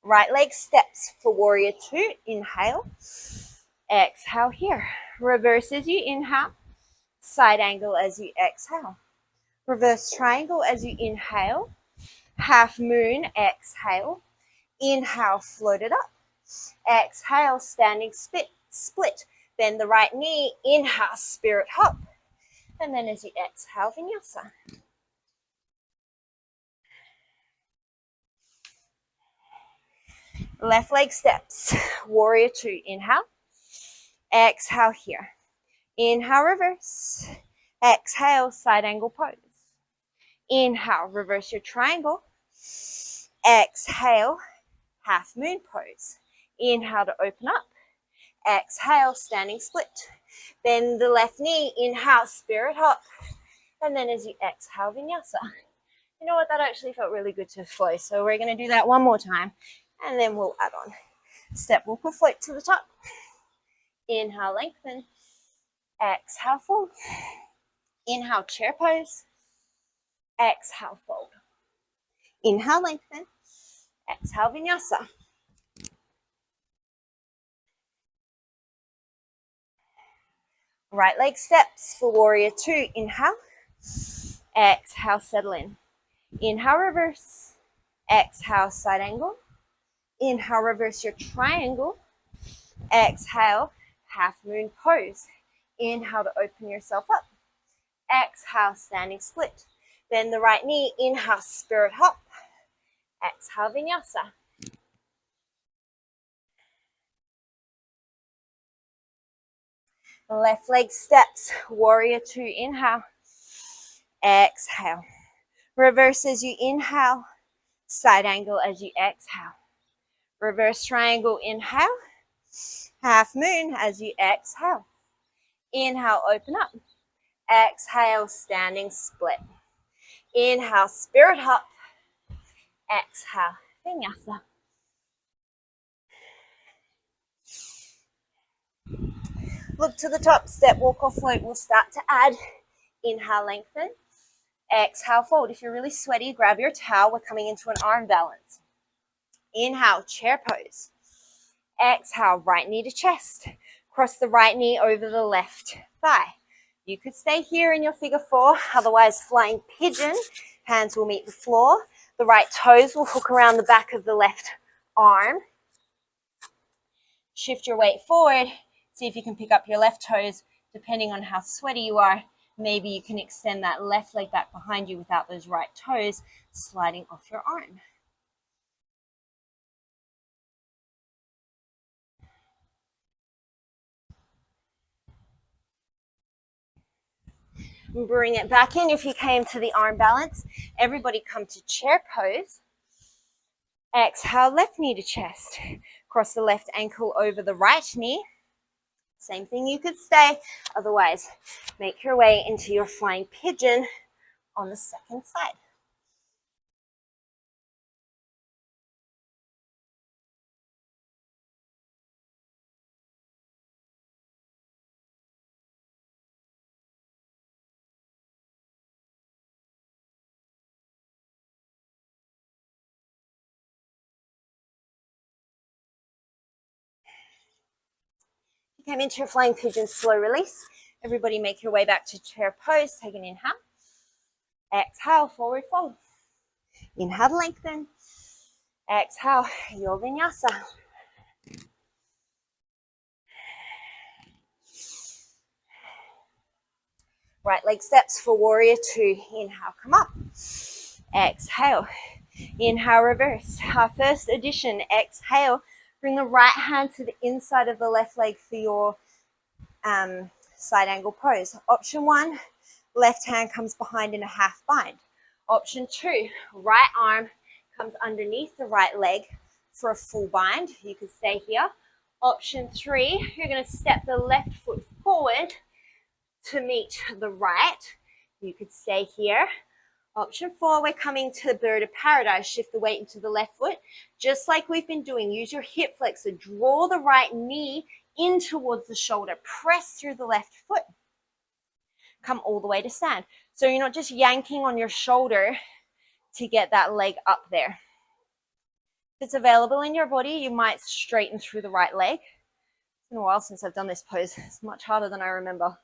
Right leg steps for warrior two. Inhale. Exhale here. Reverse as you inhale. Side angle as you exhale. Reverse triangle as you inhale. Half moon, exhale. Inhale, float it up. Exhale, standing split. Bend the right knee. Inhale, spirit hop. And then as you exhale, vinyasa. Left leg steps, warrior two, inhale, exhale here. Inhale, reverse, exhale, side angle pose. Inhale, reverse your triangle, exhale, half moon pose. Inhale to open up, exhale, standing split. Bend the left knee, inhale, spirit hop, and then as you exhale, vinyasa. You know what, that actually felt really good to flow, so we're going to do that one more time, and then we'll add on. Step walk or float to the top. Inhale, lengthen. Exhale, fold. Inhale, chair pose. Exhale, fold. Inhale, lengthen. Exhale, vinyasa. Right leg steps for warrior two. Inhale. Exhale, settle in. Inhale, reverse. Exhale, side angle. Inhale, reverse your triangle. Exhale, half moon pose. Inhale to open yourself up. Exhale, standing split. Bend the right knee. Inhale, spirit hop. Exhale, vinyasa. Left leg steps, warrior two, inhale. Exhale. Reverse as you inhale. Side angle as you exhale. Reverse triangle, inhale. Half moon as you exhale. Inhale, open up. Exhale, standing split. Inhale, spirit hop. Exhale, vinyasa. Look to the top, step, walk or float. We'll start to add. Inhale, lengthen. Exhale, fold. If you're really sweaty, grab your towel. We're coming into an arm balance. Inhale, chair pose. Exhale, right knee to chest. Cross the right knee over the left thigh. You could stay here in your figure four, otherwise flying pigeon. Hands will meet the floor. The right toes will hook around the back of the left arm. Shift your weight forward. See if you can pick up your left toes. Depending on how sweaty you are, maybe you can extend that left leg back behind you without those right toes sliding off your arm. Bring it back in. If you came to the arm balance, everybody come to chair pose. Exhale, left knee to chest. Cross the left ankle over the right knee. Same thing, you could stay. Otherwise, make your way into your flying pigeon on the second side. Came into your flying pigeon, slow release. Everybody make your way back to chair pose. Take an inhale. Exhale, forward fold. Inhale, lengthen. Exhale, your vinyasa. Right leg steps for warrior two. Inhale, come up. Exhale. Inhale, reverse. Our first addition, exhale. Bring the right hand to the inside of the left leg for your side angle pose. Option one, left hand comes behind in a half bind. Option two, right arm comes underneath the right leg for a full bind. You can stay here. Option three, you're going to step the left foot forward to meet the right. You could stay here. Option four, we're coming to bird of paradise. Shift the weight into the left foot, just like we've been doing. Use your hip flexor. Draw the right knee in towards the shoulder. Press through the left foot. Come all the way to stand. So you're not just yanking on your shoulder to get that leg up there. If it's available in your body, you might straighten through the right leg. It's been a while since I've done this pose. It's much harder than I remember.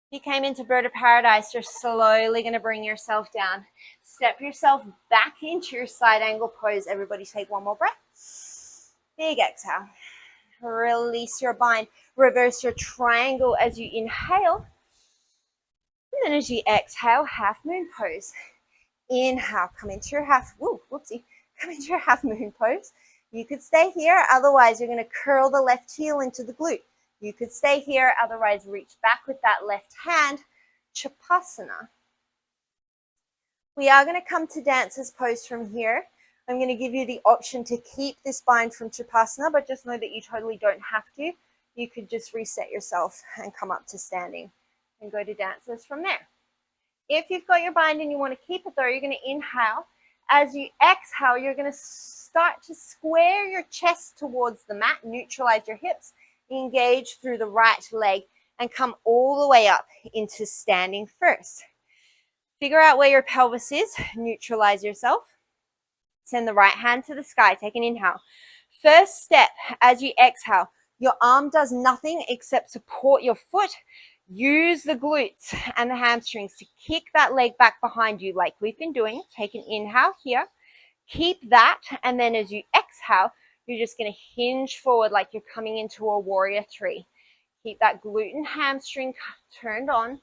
If you came into bird of paradise, you're slowly going to bring yourself down. Step yourself back into your side angle pose. Everybody take one more breath. Big exhale. Release your bind. Reverse your triangle as you inhale. And then as you exhale, half moon pose. Inhale, come into your half, whoopsie, come into your half moon pose. You could stay here, otherwise you're going to curl the left heel into the glute. You could stay here, otherwise reach back with that left hand, Chapasana. We are going to come to dancer's pose from here. I'm going to give you the option to keep this bind from Chapasana, but just know that you totally don't have to. You could just reset yourself and come up to standing and go to dancer's from there. If you've got your bind and you want to keep it though, you're going to inhale. As you exhale, you're going to start to square your chest towards the mat, neutralize your hips, engage through the right leg, and come all the way up into standing first. Figure out where your pelvis is, neutralize yourself. Send the right hand to the sky, take an inhale. First step, as you exhale, your arm does nothing except support your foot. Use the glutes and the hamstrings to kick that leg back behind you like we've been doing. Take an inhale here. Keep that, and then as you exhale, you're just going to hinge forward like you're coming into a warrior three. Keep that glute and hamstring turned on.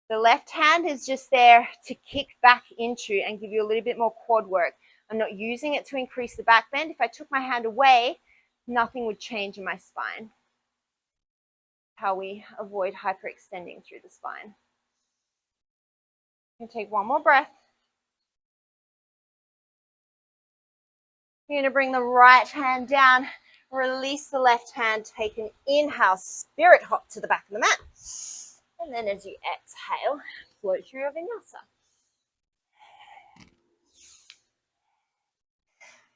The left hand is just there to kick back into and give you a little bit more quad work. I'm not using it to increase the back bend. If I took my hand away, nothing would change in my spine. How we avoid hyperextending through the spine. You can take one more breath. You're going to bring the right hand down, release the left hand, take an inhale, spirit hop to the back of the mat. And then as you exhale, float through your vinyasa.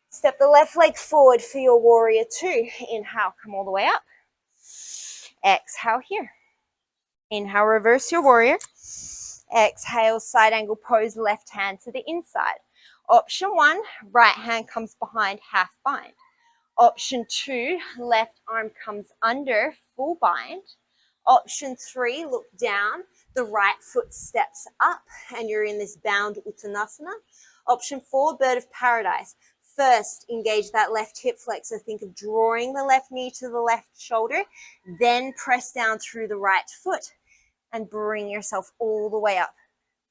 Step the left leg forward for your warrior two. Inhale, come all the way up. Exhale here. Inhale, reverse your warrior. Exhale, side angle pose, left hand to the inside. Option one, right hand comes behind, half bind. Option two, left arm comes under, full bind. Option three, look down, the right foot steps up and you're in this bound Uttanasana. Option four, bird of paradise. First, engage that left hip flexor. Think of drawing the left knee to the left shoulder, then press down through the right foot and bring yourself all the way up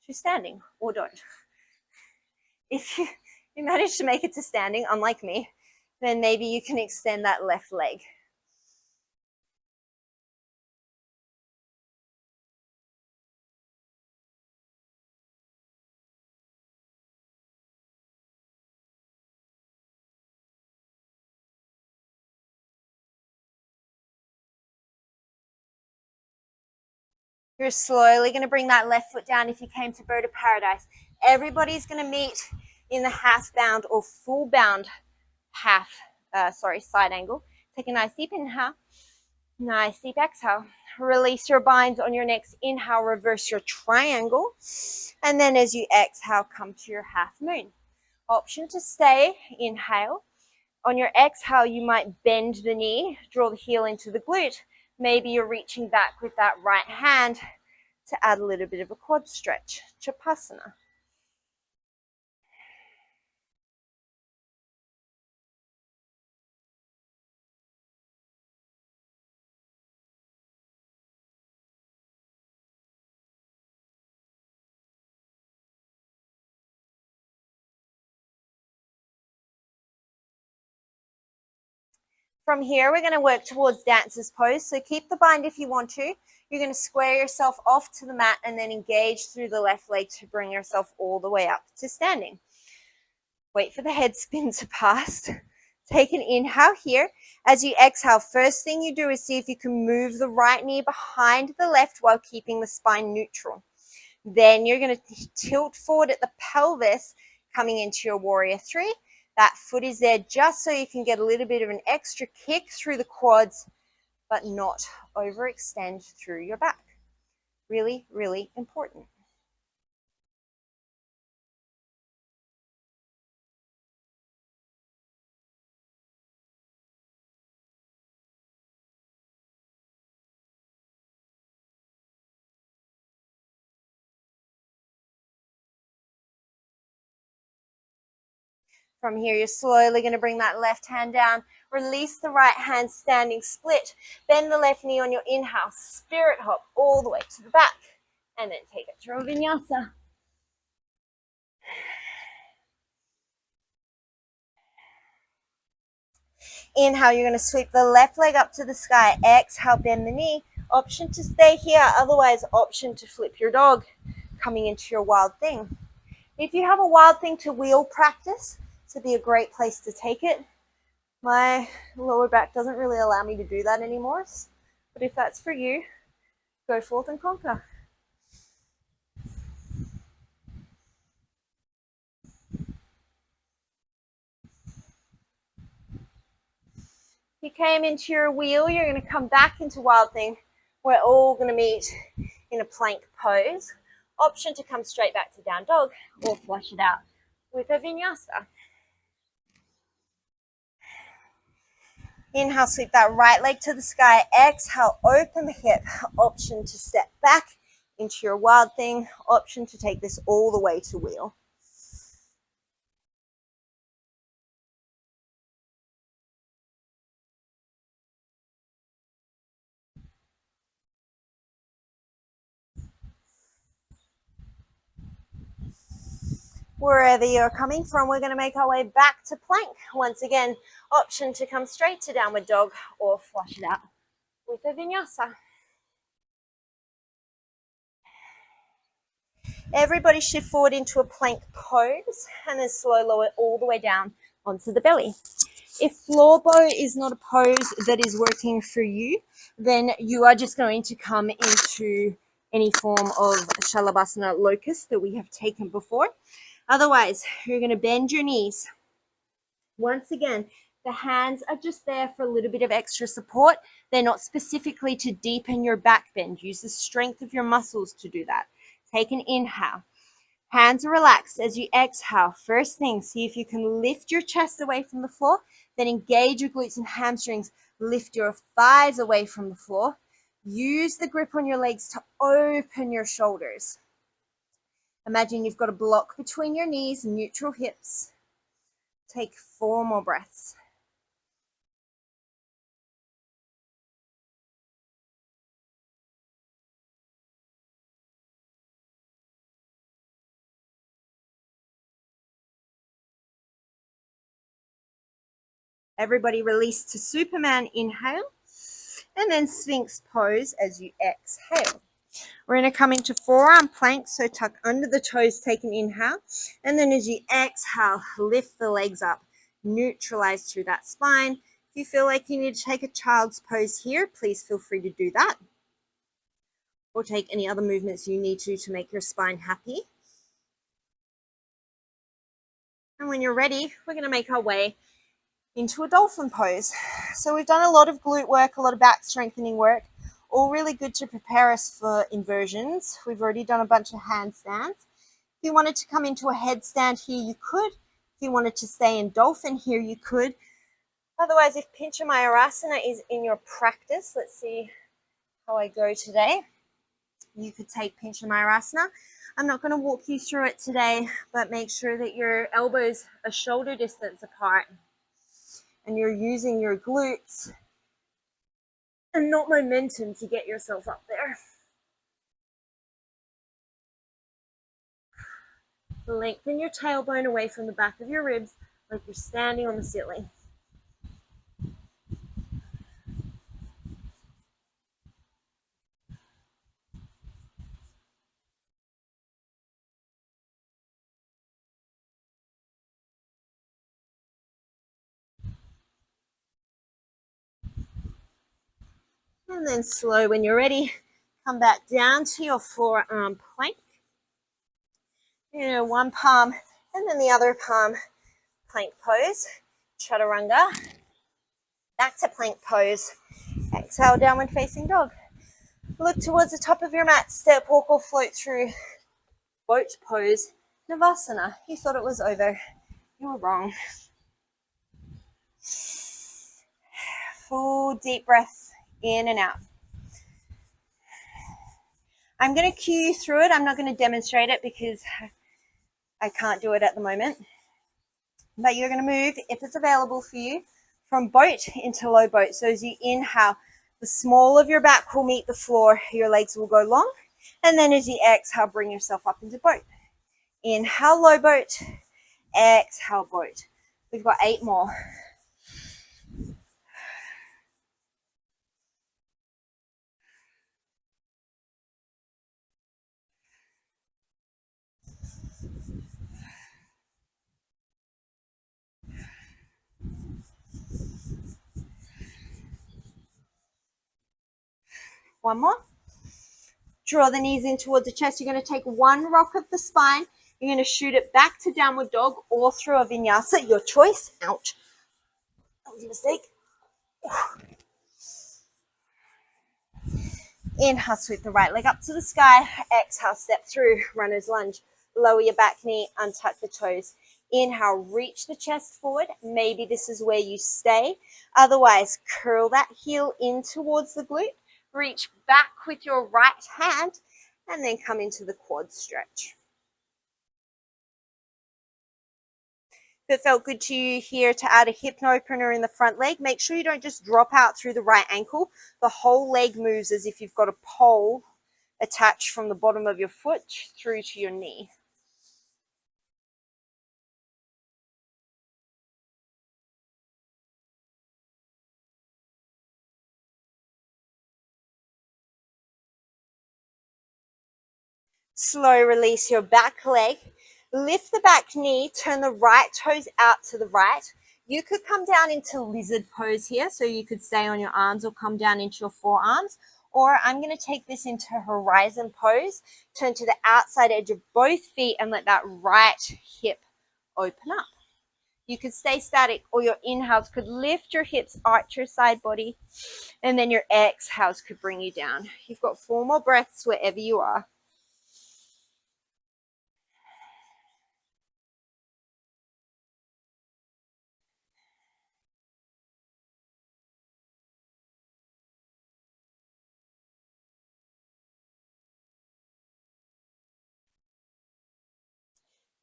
to standing, or don't. If you manage to make it to standing, unlike me, then maybe you can extend that left leg. You're slowly going to bring that left foot down if you came to bird of paradise. Everybody's going to meet in the half bound or full bound side angle. Take a nice deep inhale, nice deep exhale. Release your binds on your next inhale, reverse your triangle. And then as you exhale, come to your half moon. Option to stay, inhale. On your exhale, you might bend the knee, draw the heel into the glute. Maybe you're reaching back with that right hand to add a little bit of a quad stretch, Chapasana. From here, we're going to work towards dancer's pose. So keep the bind if you want to. You're going to square yourself off to the mat and then engage through the left leg to bring yourself all the way up to standing. Wait for the head spin to pass. Take an inhale here. As you exhale, first thing you do is see if you can move the right knee behind the left while keeping the spine neutral. Then you're going to tilt forward at the pelvis, coming into your warrior three. That foot is there just so you can get a little bit of an extra kick through the quads, but not overextend through your back. Really, really important. From here, you're slowly going to bring that left hand down. Release the right hand, standing split. Bend the left knee on your inhale. Spirit hop all the way to the back. And then take it to a vinyasa. Inhale, you're going to sweep the left leg up to the sky. Exhale, bend the knee. Option to stay here. Otherwise, option to flip your dog, coming into your wild thing. If you have a wild thing to wheel practice, this would be a great place to take it. My lower back doesn't really allow me to do that anymore. But if that's for you, go forth and conquer. You came into your wheel, you're going to come back into wild thing. We're all going to meet in a plank pose. Option to come straight back to down dog or flush it out with a vinyasa. Inhale, sweep that right leg to the sky. Exhale, open the hip. Option to step back into your wild thing. Option to take this all the way to wheel. Wherever you're coming from, we're going to make our way back to plank. Once again, option to come straight to downward dog or flush it out with a vinyasa. Everybody shift forward into a plank pose and then slow lower all the way down onto the belly. If floor bow is not a pose that is working for you, then you are just going to come into any form of Shalabhasana locust that we have taken before. Otherwise, you're going to bend your knees. Once again, the hands are just there for a little bit of extra support. They're not specifically to deepen your back bend. Use the strength of your muscles to do that. Take an inhale. Hands are relaxed as you exhale. First thing, see if you can lift your chest away from the floor. Then engage your glutes and hamstrings. Lift your thighs away from the floor. Use the grip on your legs to open your shoulders. Imagine you've got a block between your knees, neutral hips. Take 4 more breaths. Everybody release to Superman, inhale, and then Sphinx pose as you exhale. We're going to come into forearm plank, so tuck under the toes, take an inhale, and then as you exhale, lift the legs up, neutralize through that spine. If you feel like you need to take a child's pose here, please feel free to do that, or take any other movements you need to make your spine happy. And when you're ready, we're going to make our way into a dolphin pose. So we've done a lot of glute work, a lot of back strengthening work, all really good to prepare us for inversions. We've already done a bunch of handstands. If you wanted to come into a headstand here, you could. If you wanted to stay in dolphin here, you could. Otherwise, if Pincha Mayurasana is in your practice, let's see how I go today. You could take Pincha Mayurasana. I'm not going to walk you through it today, but make sure that your elbows are shoulder distance apart and you're using your glutes and not momentum to get yourself up there. Lengthen your tailbone away from the back of your ribs like you're standing on the ceiling. And then slow when you're ready, come back down to your forearm plank. One palm and then the other palm, plank pose, chaturanga. Back to plank pose. Exhale, downward facing dog. Look towards the top of your mat, step, walk or float through boat pose, Navasana. You thought it was over. You were wrong. Full deep breaths in and out. I'm going to cue you through it. I'm not going to demonstrate it because I can't do it at the moment. But you're going to move, if it's available for you, from boat into low boat. So as you inhale, the small of your back will meet the floor, your legs will go long. And then as you exhale, bring yourself up into boat. Inhale, low boat. Exhale, boat. We've got 8 more. One more. Draw the knees in towards the chest. You're going to take one rock of the spine. You're going to shoot it back to downward dog or through a vinyasa, your choice. Ouch. That was a mistake. Inhale, sweep the right leg up to the sky. Exhale, step through, runner's lunge. Lower your back knee, untuck the toes. Inhale, reach the chest forward. Maybe this is where you stay. Otherwise, curl that heel in towards the glute. Reach back with your right hand and then come into the quad stretch. If it felt good to you here to add a hip opener in the front leg, make sure you don't just drop out through the right ankle. The whole leg moves as if you've got a pole attached from the bottom of your foot through to your knee. Slow release your back leg. Lift the back knee, turn the right toes out to the right. You could come down into lizard pose here, so you could stay on your arms or come down into your forearms. Or I'm going to take this into horizon pose. Turn to the outside edge of both feet and let that right hip open up. You could stay static, or your inhales could lift your hips, arch your side body, and then your exhales could bring you down. You've got 4 more breaths wherever you are.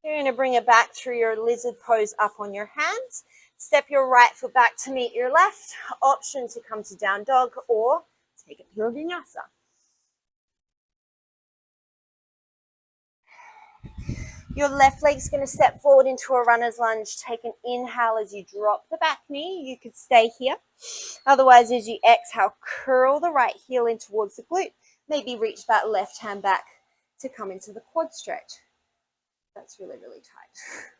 You're going to bring it back through your lizard pose up on your hands. Step your right foot back to meet your left. Option to come to down dog or take it to a vinyasa. Your left leg's going to step forward into a runner's lunge. Take an inhale as you drop the back knee. You could stay here. Otherwise, as you exhale, curl the right heel in towards the glute. Maybe reach that left hand back to come into the quad stretch. That's really, really tight.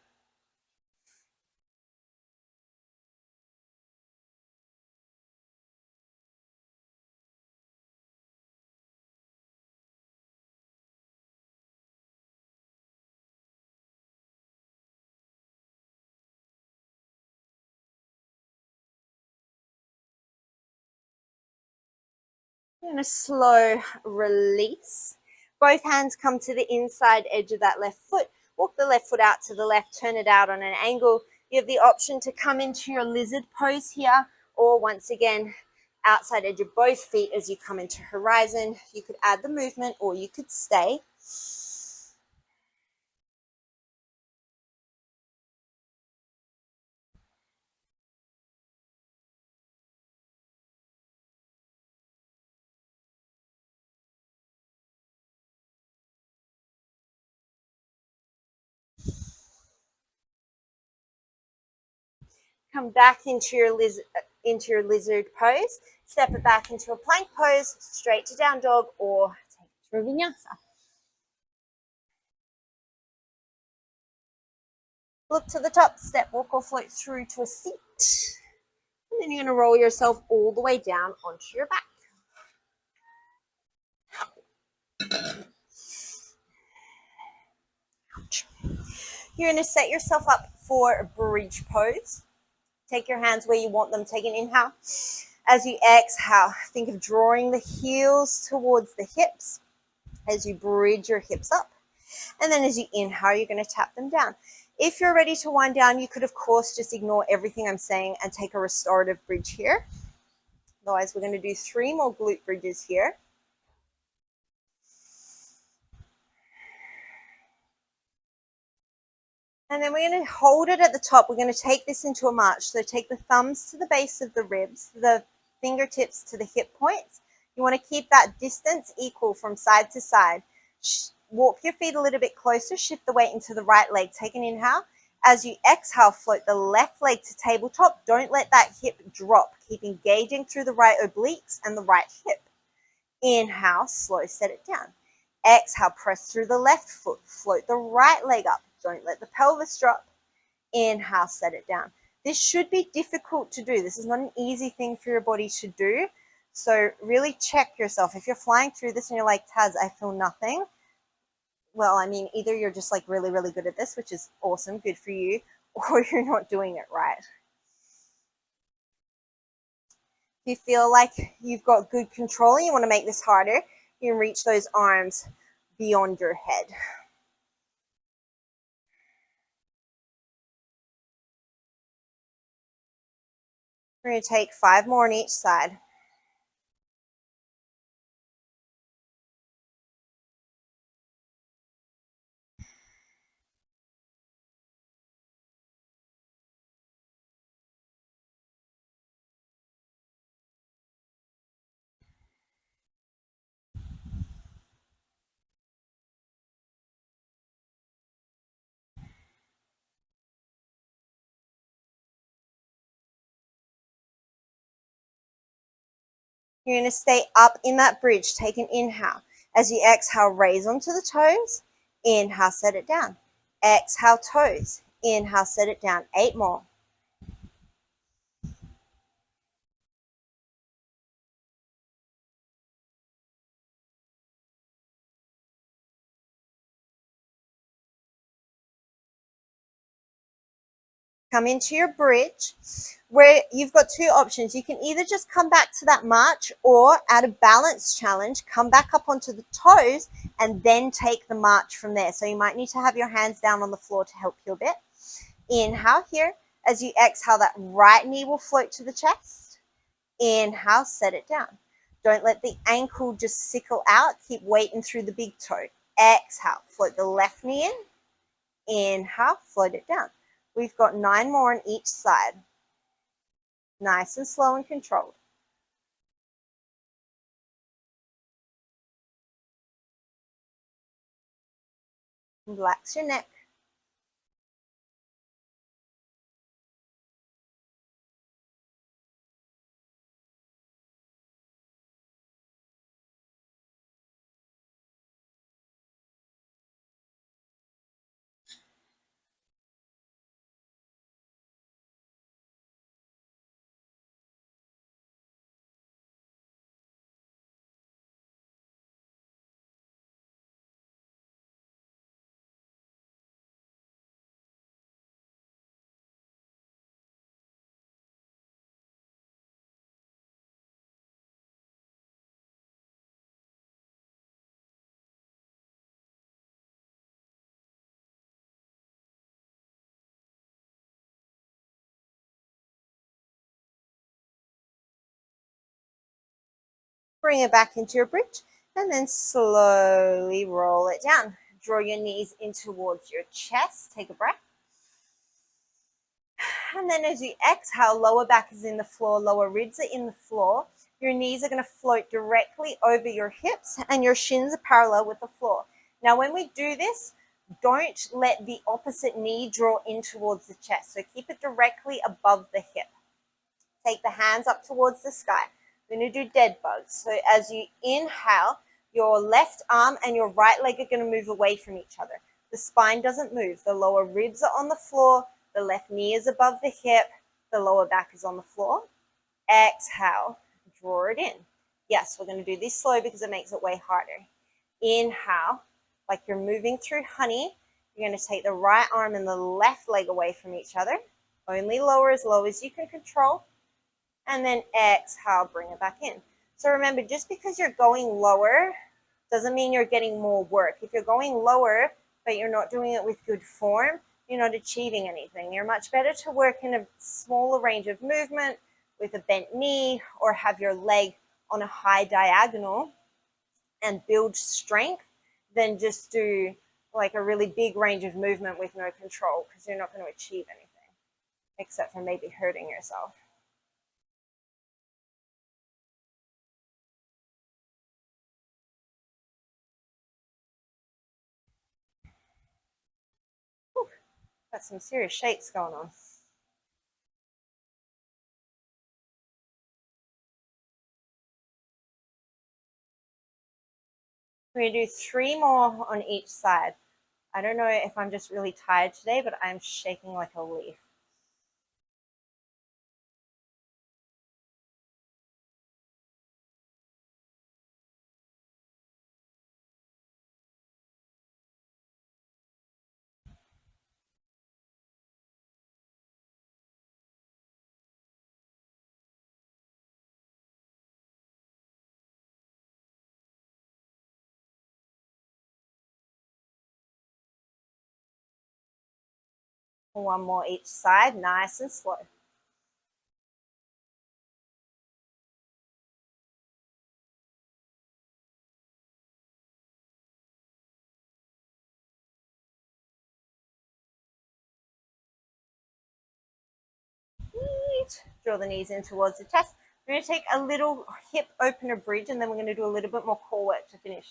And a slow release. Both hands come to the inside edge of that left foot. Walk the left foot out to the left, turn it out on an angle. You have the option to come into your lizard pose here, or once again, outside edge of both feet as you come into horizon. You could add the movement or you could stay. Come back into your lizard pose. Step it back into a plank pose, straight to down dog, or take it to a vinyasa. Look to the top, step, walk, or float through to a seat. And then you're going to roll yourself all the way down onto your back. You're going to set yourself up for a bridge pose. Take your hands where you want them. Take an inhale. As you exhale, think of drawing the heels towards the hips as you bridge your hips up. And then as you inhale, you're going to tap them down. If you're ready to wind down, you could, of course, just ignore everything I'm saying and take a restorative bridge here. Otherwise, we're going to do 3 more glute bridges here. And then we're going to hold it at the top. We're going to take this into a march. So take the thumbs to the base of the ribs, the fingertips to the hip points. You want to keep that distance equal from side to side. Walk your feet a little bit closer. Shift the weight into the right leg. Take an inhale. As you exhale, float the left leg to tabletop. Don't let that hip drop. Keep engaging through the right obliques and the right hip. Inhale, slow, set it down. Exhale, press through the left foot. Float the right leg up. Don't let the pelvis drop. Inhale, set it down. This should be difficult to do. This is not an easy thing for your body to do. So really check yourself. If you're flying through this and you're like, Taz, I feel nothing. Well, I mean, either you're just like really, really good at this, which is awesome, good for you, or you're not doing it right. If you feel like you've got good control and you want to make this harder, you can reach those arms beyond your head. We're going to take 5 more on each side. You're going to stay up in that bridge. Take an inhale. As you exhale, raise onto the toes. Inhale, set it down. Exhale, toes. Inhale, set it down. 8 more. Come into your bridge where you've got 2 options. You can either just come back to that march or at a balance challenge, come back up onto the toes and then take the march from there. So you might need to have your hands down on the floor to help you a bit. Inhale here. As you exhale, that right knee will float to the chest. Inhale, set it down. Don't let the ankle just sickle out. Keep weighting through the big toe. Exhale, float the left knee in. Inhale, float it down. We've got 9 more on each side. Nice and slow and controlled. Relax your neck. Bring it back into your bridge and then slowly roll it down. Draw your knees in towards your chest. Take a breath. And then as you exhale, lower back is in the floor, lower ribs are in the floor. Your knees are going to float directly over your hips and your shins are parallel with the floor. Now, when we do this, don't let the opposite knee draw in towards the chest. So keep it directly above the hip. Take the hands up towards the sky. We're going to do dead bugs. So as you inhale, your left arm and your right leg are going to move away from each other. The spine doesn't move. The lower ribs are on the floor. The left knee is above the hip. The lower back is on the floor. Exhale, draw it in. Yes, we're going to do this slow because it makes it way harder. Inhale, like you're moving through honey. You're going to take the right arm and the left leg away from each other. Only lower as low as you can control. And then exhale, bring it back in. So remember, just because you're going lower doesn't mean you're getting more work. If you're going lower, but you're not doing it with good form, you're not achieving anything. You're much better to work in a smaller range of movement with a bent knee or have your leg on a high diagonal and build strength than just do like a really big range of movement with no control, because you're not going to achieve anything except for maybe hurting yourself. Whew, got some serious shakes going on. We're going to do 3 more on each side. I don't know if I'm just really tired today, but I'm shaking like a leaf. One more each side, nice and slow. Draw the knees in towards the chest. We're going to take a little hip opener bridge, and then we're going to do a little bit more core work to finish.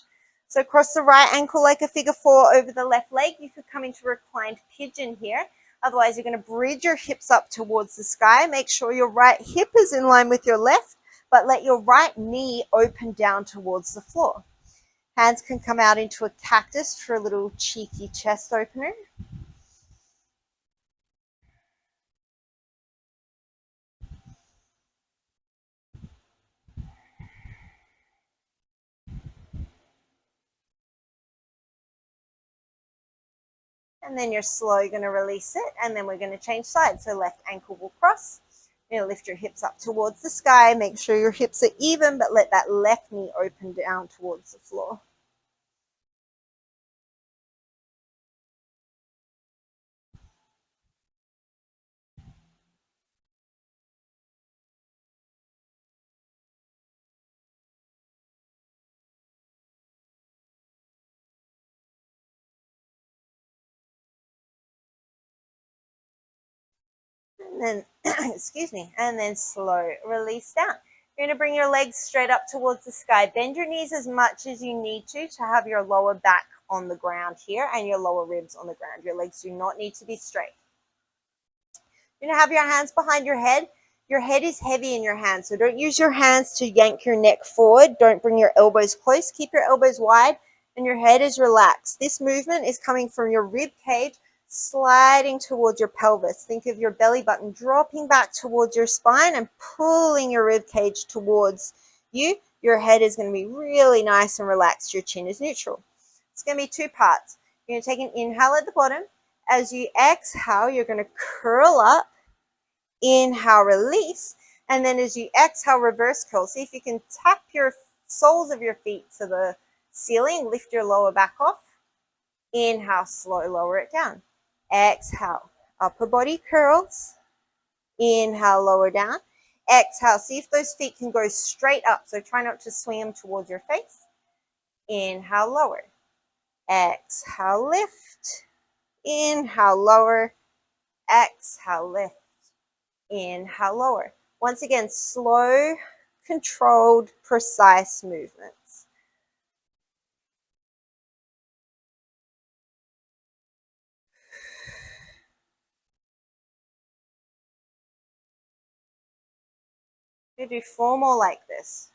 So cross the right ankle like a figure 4 over the left leg. You could come into reclined pigeon here. Otherwise, you're going to bridge your hips up towards the sky. Make sure your right hip is in line with your left, but let your right knee open down towards the floor. Hands can come out into a cactus for a little cheeky chest opener. And then you're slowly going to release it, and then we're going to change sides. So left ankle will cross. You're going to lift your hips up towards the sky. Make sure your hips are even, but let that left knee open down towards the floor. And then, excuse me, and then slow release down. You're going to bring your legs straight up towards the sky. Bend your knees as much as you need to have your lower back on the ground here and your lower ribs on the ground. Your legs do not need to be straight. You're going to have your hands behind your head. Your head is heavy in your hands, so don't use your hands to yank your neck forward. Don't bring your elbows close. Keep your elbows wide and your head is relaxed. This movement is coming from your rib cage, sliding towards your pelvis. Think of your belly button dropping back towards your spine and pulling your rib cage towards you. Your head is going to be really nice and relaxed. Your chin is neutral. It's going to be 2 parts. You're going to take an inhale at the bottom. As you exhale, you're going to curl up. Inhale, release. And then as you exhale, reverse curl. See if you can tap your soles of your feet to the ceiling. Lift your lower back off. Inhale, slow, lower it down. Exhale, upper body curls. Inhale, lower down. Exhale, see if those feet can go straight up. So try not to swing them towards your face. Inhale, lower. Exhale, lift. Inhale, lower. Exhale, lift. Inhale, lower. Once again, slow, controlled, precise movements. You do 4 more like this.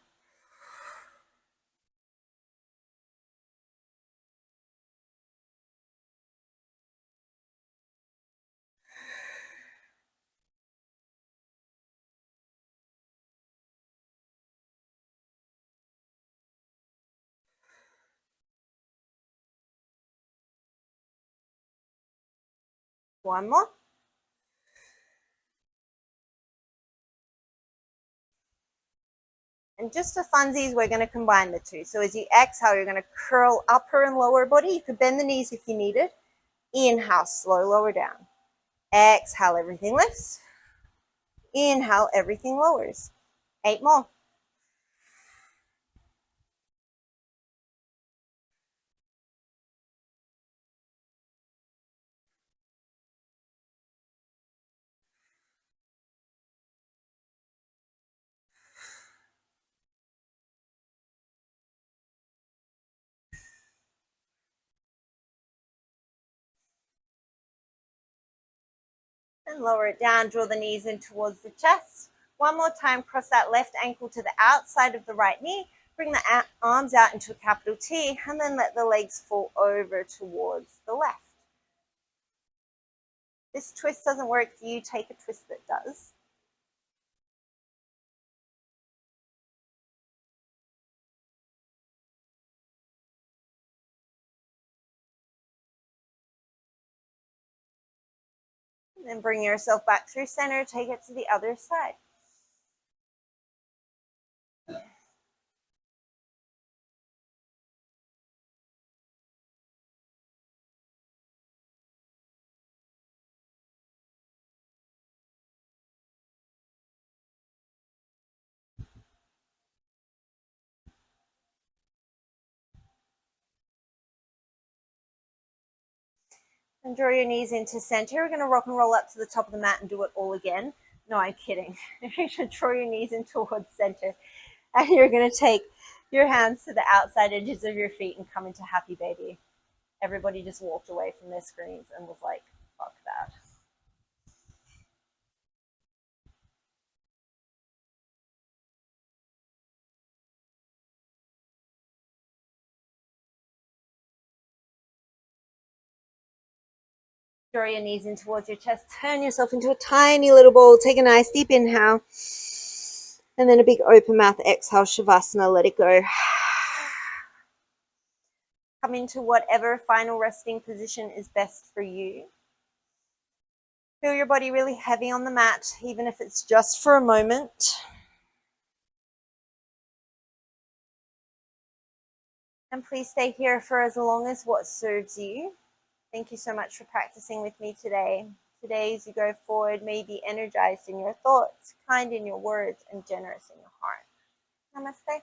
One more. And just for funsies, we're going to combine the two. So as you exhale, you're going to curl upper and lower body. You could bend the knees if you needed. Inhale, slow, lower down. Exhale, everything lifts. Inhale, everything lowers. 8 more. And lower it down, draw the knees in towards the chest. One more time, cross that left ankle to the outside of the right knee. Bring the arms out into a capital T, and then let the legs fall over towards the left. This twist doesn't work for you, take a twist that does. And then bring yourself back through center, take it to the other side. And draw your knees into center. We're going to rock and roll up to the top of the mat and do it all again. No, I'm kidding. You're going to draw your knees in towards center. And you're going to take your hands to the outside edges of your feet and come into happy baby. Everybody just walked away from their screens and was like, fuck that. Draw your knees in towards your chest. Turn yourself into a tiny little ball. Take a nice deep inhale. And then a big open mouth exhale, Shavasana. Let it go. Come into whatever final resting position is best for you. Feel your body really heavy on the mat, even if it's just for a moment. And please stay here for as long as what serves you. Thank you so much for practicing with me today. Today, as you go forward, may be energized in your thoughts, kind in your words, and generous in your heart. Namaste.